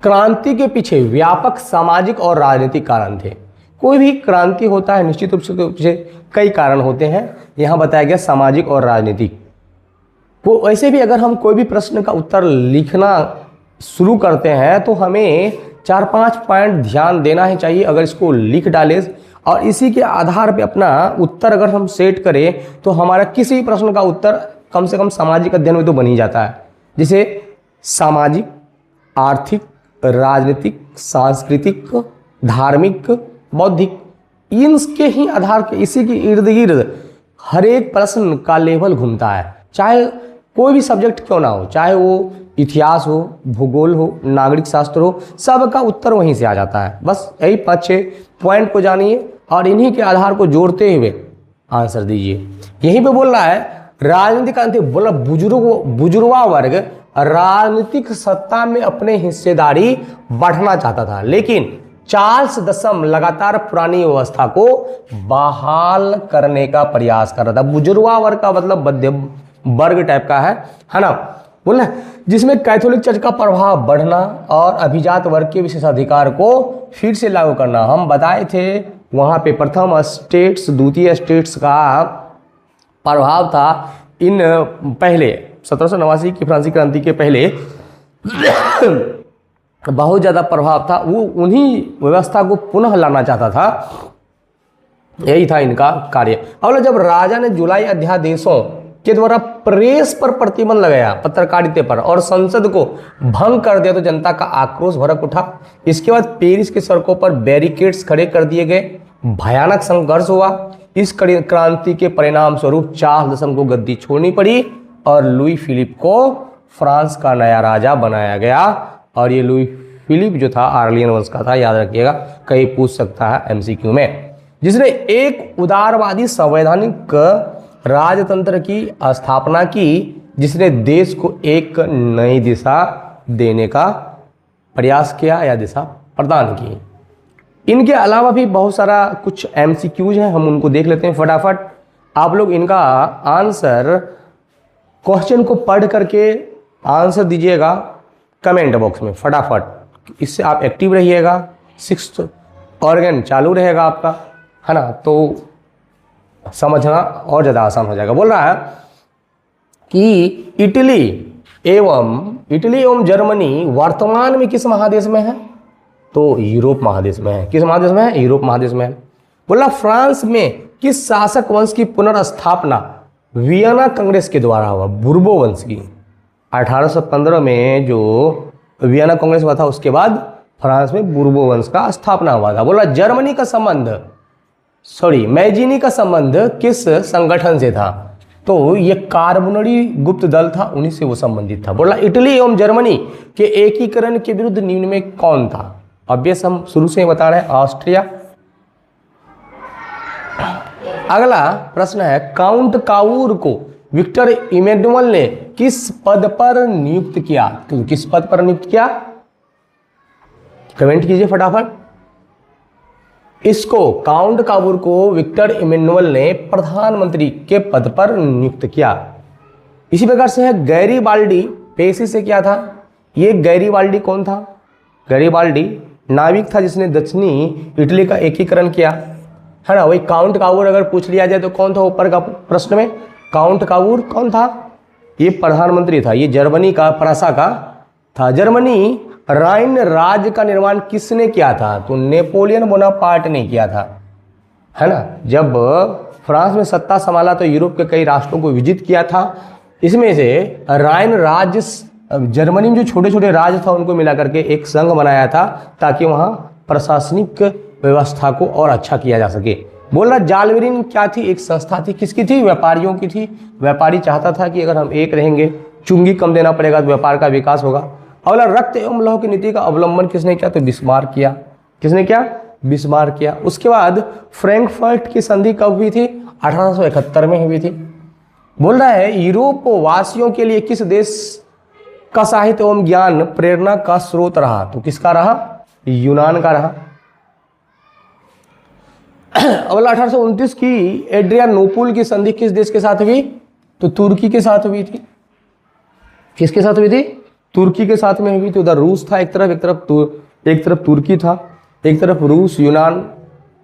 S1: क्रांति के पीछे व्यापक सामाजिक और राजनीतिक कारण थे। कोई भी क्रांति होता है निश्चित रूप से कई कारण होते हैं, यहाँ बताया गया सामाजिक और राजनीतिक। वो वैसे भी अगर हम कोई भी प्रश्न का उत्तर लिखना शुरू करते हैं तो हमें 4-5 पॉइंट ध्यान देना ही चाहिए। अगर इसको लिख डालें और इसी के आधार पे अपना उत्तर अगर हम सेट करें तो हमारा किसी भी प्रश्न का उत्तर कम से कम सामाजिक अध्ययन में तो बन ही जाता है। जैसे सामाजिक, आर्थिक, राजनीतिक, सांस्कृतिक, धार्मिक, बौद्धिक, इनके ही आधार के इसी के इर्द गिर्द हर एक प्रश्न का लेवल घूमता है। चाहे कोई भी सब्जेक्ट क्यों ना हो, चाहे वो इतिहास हो, भूगोल हो, नागरिक शास्त्र हो, सबका उत्तर वहीं से आ जाता है। बस यही 5-6 पॉइंट को जानिए और इन्हीं के आधार को जोड़ते हुए आंसर दीजिए। यहीं पे बोल रहा है राजनीतिक क्रांति, बोला बुजुर्गा वर्ग राजनीतिक सत्ता में अपने हिस्सेदारी बढ़ाना चाहता था, लेकिन चार्ल्स दसम लगातार पुरानी व्यवस्था को बहाल करने का प्रयास कर रहा था। बुजुर्गा वर्ग का मतलब मध्यम वर्ग टाइप का है ना, बोला, जिसमें कैथोलिक चर्च का प्रभाव बढ़ना और अभिजात वर्ग के विशेषाधिकार को फिर से लागू करना। हम बताए थे वहां पे प्रथम स्टेट्स, द्वितीय स्टेट्स का प्रभाव था इन पहले 1789 की फ्रांसीसी क्रांति के पहले बहुत ज़्यादा प्रभाव था। वो उन्हीं व्यवस्था को पुनः लाना चाहता था, यही था इनका कार्य। और जब राजा ने जुलाई अध्यादेशों के द्वारा प्रेस पर प्रतिबंध लगाया, पत्रकारिता पर, और संसद को भंग कर दिया तो जनता का आक्रोश भड़क उठा। इसके बाद पेरिस की सड़कों पर बैरिकेड्स खड़े कर दिए गए, भयानक संघर्ष हुआ। इस क्रांति के परिणाम स्वरूप चार्ल्स दसम को गद्दी छोड़नी पड़ी और लुई फिलिप को फ्रांस का नया राजा बनाया गया। और ये लुई फिलिप जो था आर्लियन वंश का था, याद रखिएगा, कहीं पूछ सकता है एमसीक्यू में, जिसने एक उदारवादी संवैधानिक राजतंत्र की स्थापना की, जिसने देश को एक नई दिशा देने का प्रयास किया या दिशा प्रदान की। इनके अलावा भी बहुत सारा कुछ एमसीक्यूज हैं, हम उनको देख लेते हैं फटाफट। आप लोग इनका आंसर, क्वेश्चन को पढ़ करके आंसर दीजिएगा कमेंट बॉक्स में फटाफट, इससे आप एक्टिव रहिएगा, सिक्स्थ ऑर्गन चालू रहेगा आपका, है ना, तो समझना और ज़्यादा आसान हो जाएगा। बोल रहा है कि इटली एवं जर्मनी वर्तमान में किस महादेश में है? तो यूरोप महादेश में है। किस महादेश में है? यूरोप महादेश में है। बोला फ्रांस में किस शासक वंश की पुनर्स्थापना वियना कांग्रेस के द्वारा हुआ? बुर्बो वंश की। 1815 में जो वियना कांग्रेस हुआ था, उसके बाद फ्रांस में बुर्बो वंश का स्थापना हुआ था। बोला जर्मनी का संबंध, मैजिनी का संबंध किस संगठन से था? तो ये कार्बोनरी गुप्त दल था, उन्हीं से वो संबंधित था। बोला इटली एवं जर्मनी के एकीकरण के विरुद्ध निम्न में कौन था? ऑब्वियस, हम शुरू से ही बता रहे हैं, ऑस्ट्रिया। अगला प्रश्न है, काउंट काउर को विक्टर इमैनुअल ने किस पद पर नियुक्त किया? तो किस पद पर नियुक्त किया? कमेंट कीजिए फटाफट। इसको, काउंट काउर को विक्टर इमैनुअल ने प्रधानमंत्री के पद पर नियुक्त किया। इसी प्रकार से है गैरीबाल्डी, पेशी से क्या था? ये गैरीबाल्डी कौन था? गैरीबाल्डी नाविक था जिसने दक्षिणी इटली का एकीकरण किया, है ना। वही काउंट काउर अगर पूछ लिया जाए तो कौन था ऊपर का प्रश्न में? काउंट काउर कौन था? ये प्रधानमंत्री था, ये जर्मनी का, फ्रांसा का था। जर्मनी राइन राज्य का निर्माण किसने किया था? तो नेपोलियन बोनापार्ट ने किया था, है ना। जब फ्रांस में सत्ता संभाला तो यूरोप के कई राष्ट्रों को विजिट किया था। इसमें से राइन राज्य, जर्मनी में जो छोटे छोटे राज्य था उनको मिला करके एक संघ बनाया था, ताकि वहाँ प्रशासनिक व्यवस्था को और अच्छा किया जा सके। बोल रहा जालवेरिन क्या थी? एक संस्था थी, किसकी थी? व्यापारियों की थी। व्यापारी चाहता था कि अगर हम एक रहेंगे, चुंगी कम देना पड़ेगा तो व्यापार का विकास होगा। अगला रक्त एवं लौह की नीति का अवलंबन किसने किया? तो बिस्मार्क किया। किसने किया? बिस्मार्क किया। उसके बाद फ्रैंकफर्ट की संधि कब हुई थी? 1871 में हुई थी। बोल रहा है यूरोप वासियों के लिए किस देश का साहित्य एवं ज्ञान प्रेरणा का स्रोत रहा? तो किसका रहा? यूनान का रहा। अगला 1829 की एड्रियानोपुल की संधि किस देश के साथ हुई? तो तुर्की के साथ हुई थी। किसके साथ हुई थी? तुर्की के साथ में हुई थी। उधर रूस था एक तरफ, एक तरफ तुर्की था, एक तरफ रूस यूनान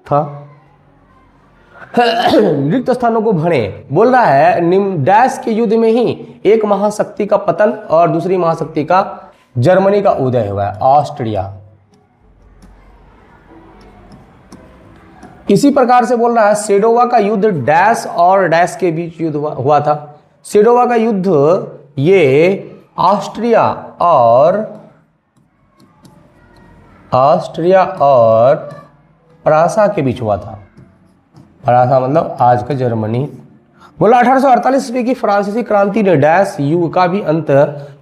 S1: था। रिक्त स्थानों को भरे। बोल रहा है डैश के युद्ध में ही एक महाशक्ति का पतन और दूसरी महाशक्ति का, जर्मनी का उदय हुआ है, ऑस्ट्रिया। इसी प्रकार से बोल रहा है सेडोवा का युद्ध डैश और डैश के बीच युद्ध हुआ था। सेडोवा का युद्ध ये ऑस्ट्रिया और फ्रांसा के बीच हुआ था। फ्रांसा मतलब आज का जर्मनी। बोला 1848 ईस्वी की फ्रांसीसी क्रांति ने डैश युग का भी अंत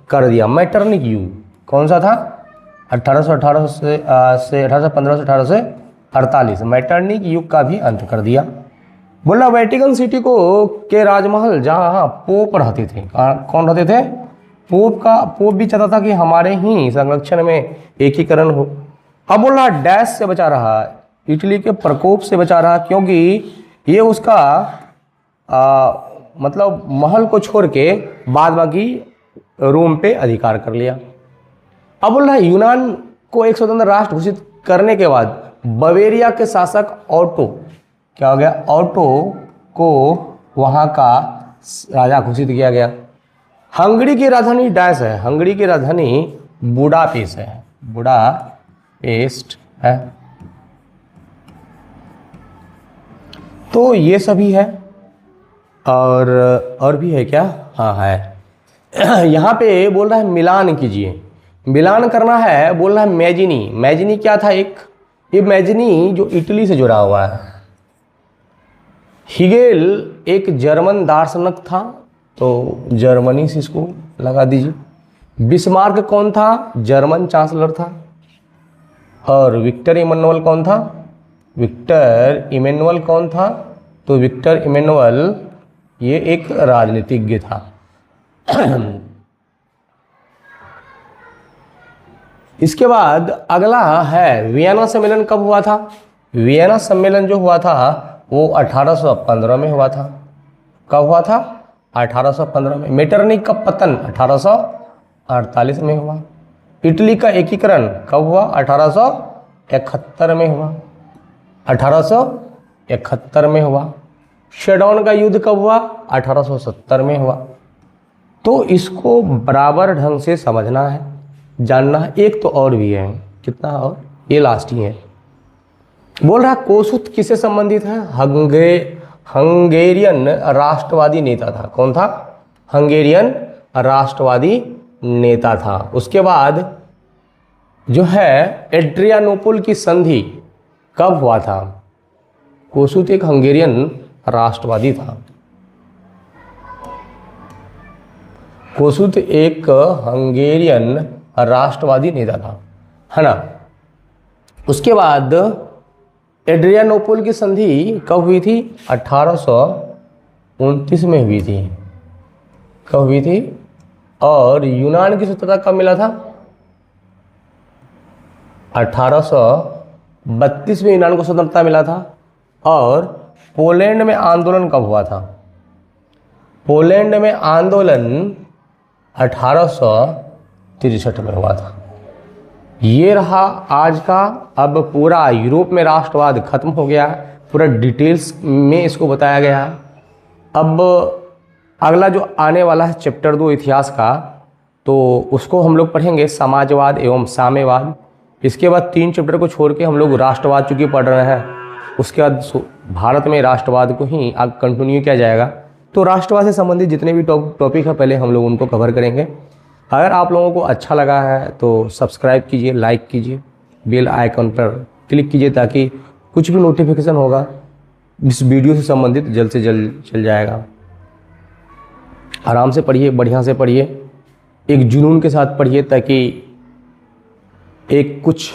S1: कर दिया। मैटरनिक युग कौन सा था? 1815 से 1848 मैटरनिक युग का भी अंत कर दिया। बोला वेटिकन सिटी को के राजमहल जहाँ पोप रहते थे, कौन रहते थे? पोप भी चाहता था कि हमारे ही संरक्षण में एकीकरण हो। अब बोल रहा डैश से बचा रहा, इटली के प्रकोप से बचा रहा, क्योंकि ये उसका मतलब महल को छोड़ के बाद बाकी रोम पे अधिकार कर लिया। अब बोल रहा है यूनान को एक स्वतंत्र राष्ट्र घोषित करने के बाद बवेरिया के शासक ऑटो, क्या हो गया, ऑटो को वहां का राजा घोषित किया गया। हंगरी की राजधानी डैश है, हंगरी की राजधानी बुडापेस्ट है, बुडापेस्ट है। तो ये सभी है और भी है क्या, हाँ है। यहाँ पे बोल रहा है मिलान कीजिए, मिलान करना है, बोल रहा है मैजिनी। मैजिनी क्या था, एक ये मैजिनी जो इटली से जुड़ा हुआ है। हिगेल एक जर्मन दार्शनिक था, तो जर्मनी से इसको लगा दीजिए। बिस्मार्क कौन था, जर्मन चांसलर था। और विक्टर इमैनुअल कौन था, विक्टर इमैनुअल कौन था, तो विक्टर इमैनुअल ये एक राजनीतिज्ञ था। इसके बाद अगला है वियना सम्मेलन कब हुआ था। वियना सम्मेलन जो हुआ था वो 1815 में हुआ था। कब हुआ था, 1815 में। मेटरनिक का पतन 1848 में हुआ। इटली का एकीकरण कब हुआ, 1871 में हुआ, 1871 में हुआ। शेडॉन का युद्ध कब हुआ, 1870 में हुआ। तो इसको बराबर ढंग से समझना है, जानना है। एक तो और भी है, कितना, और ये लास्ट ही है। बोल रहा कोसुत किससे संबंधित है, हंगेरियन राष्ट्रवादी नेता था। कौन था, हंगेरियन राष्ट्रवादी नेता था। उसके बाद जो है एड्रियानोपुल की संधि कब हुआ था। कोसुत एक हंगेरियन राष्ट्रवादी था, कोसुत एक हंगेरियन राष्ट्रवादी नेता था, है ना। उसके बाद एड्रियानोपुल की संधि कब हुई थी, 1829 में हुई थी। कब हुई थी। और यूनान की स्वतंत्रता कब मिला था, 1832 में यूनान को स्वतंत्रता मिला था। और पोलैंड में आंदोलन कब हुआ था, पोलैंड में आंदोलन 1863 में हुआ था। ये रहा आज का। अब पूरा यूरोप में राष्ट्रवाद खत्म हो गया, पूरा डिटेल्स में इसको बताया गया। अब अगला जो आने वाला है चैप्टर 2 इतिहास का, तो उसको हम लोग पढ़ेंगे समाजवाद एवं साम्यवाद। इसके बाद 3 चैप्टर को छोड़ के हम लोग राष्ट्रवाद चूँकि पढ़ रहे हैं, उसके बाद भारत में राष्ट्रवाद को ही आगे कंटिन्यू किया जाएगा। तो राष्ट्रवाद से संबंधित जितने भी टॉपिक है पहले हम लोग उनको कवर करेंगे। अगर आप लोगों को अच्छा लगा है तो सब्सक्राइब कीजिए, लाइक कीजिए, बेल आइकन पर क्लिक कीजिए, ताकि कुछ भी नोटिफिकेशन होगा इस वीडियो से संबंधित जल्द से जल्द चल जाएगा। आराम से पढ़िए, बढ़िया से पढ़िए, एक जुनून के साथ पढ़िए, ताकि एक कुछ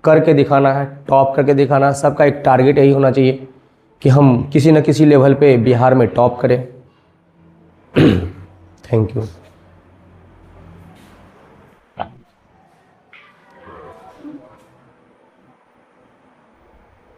S1: करके दिखाना है, टॉप करके दिखाना है। सबका एक टारगेट यही होना चाहिए कि हम किसी न किसी लेवल पे बिहार में टॉप करें। Thank you.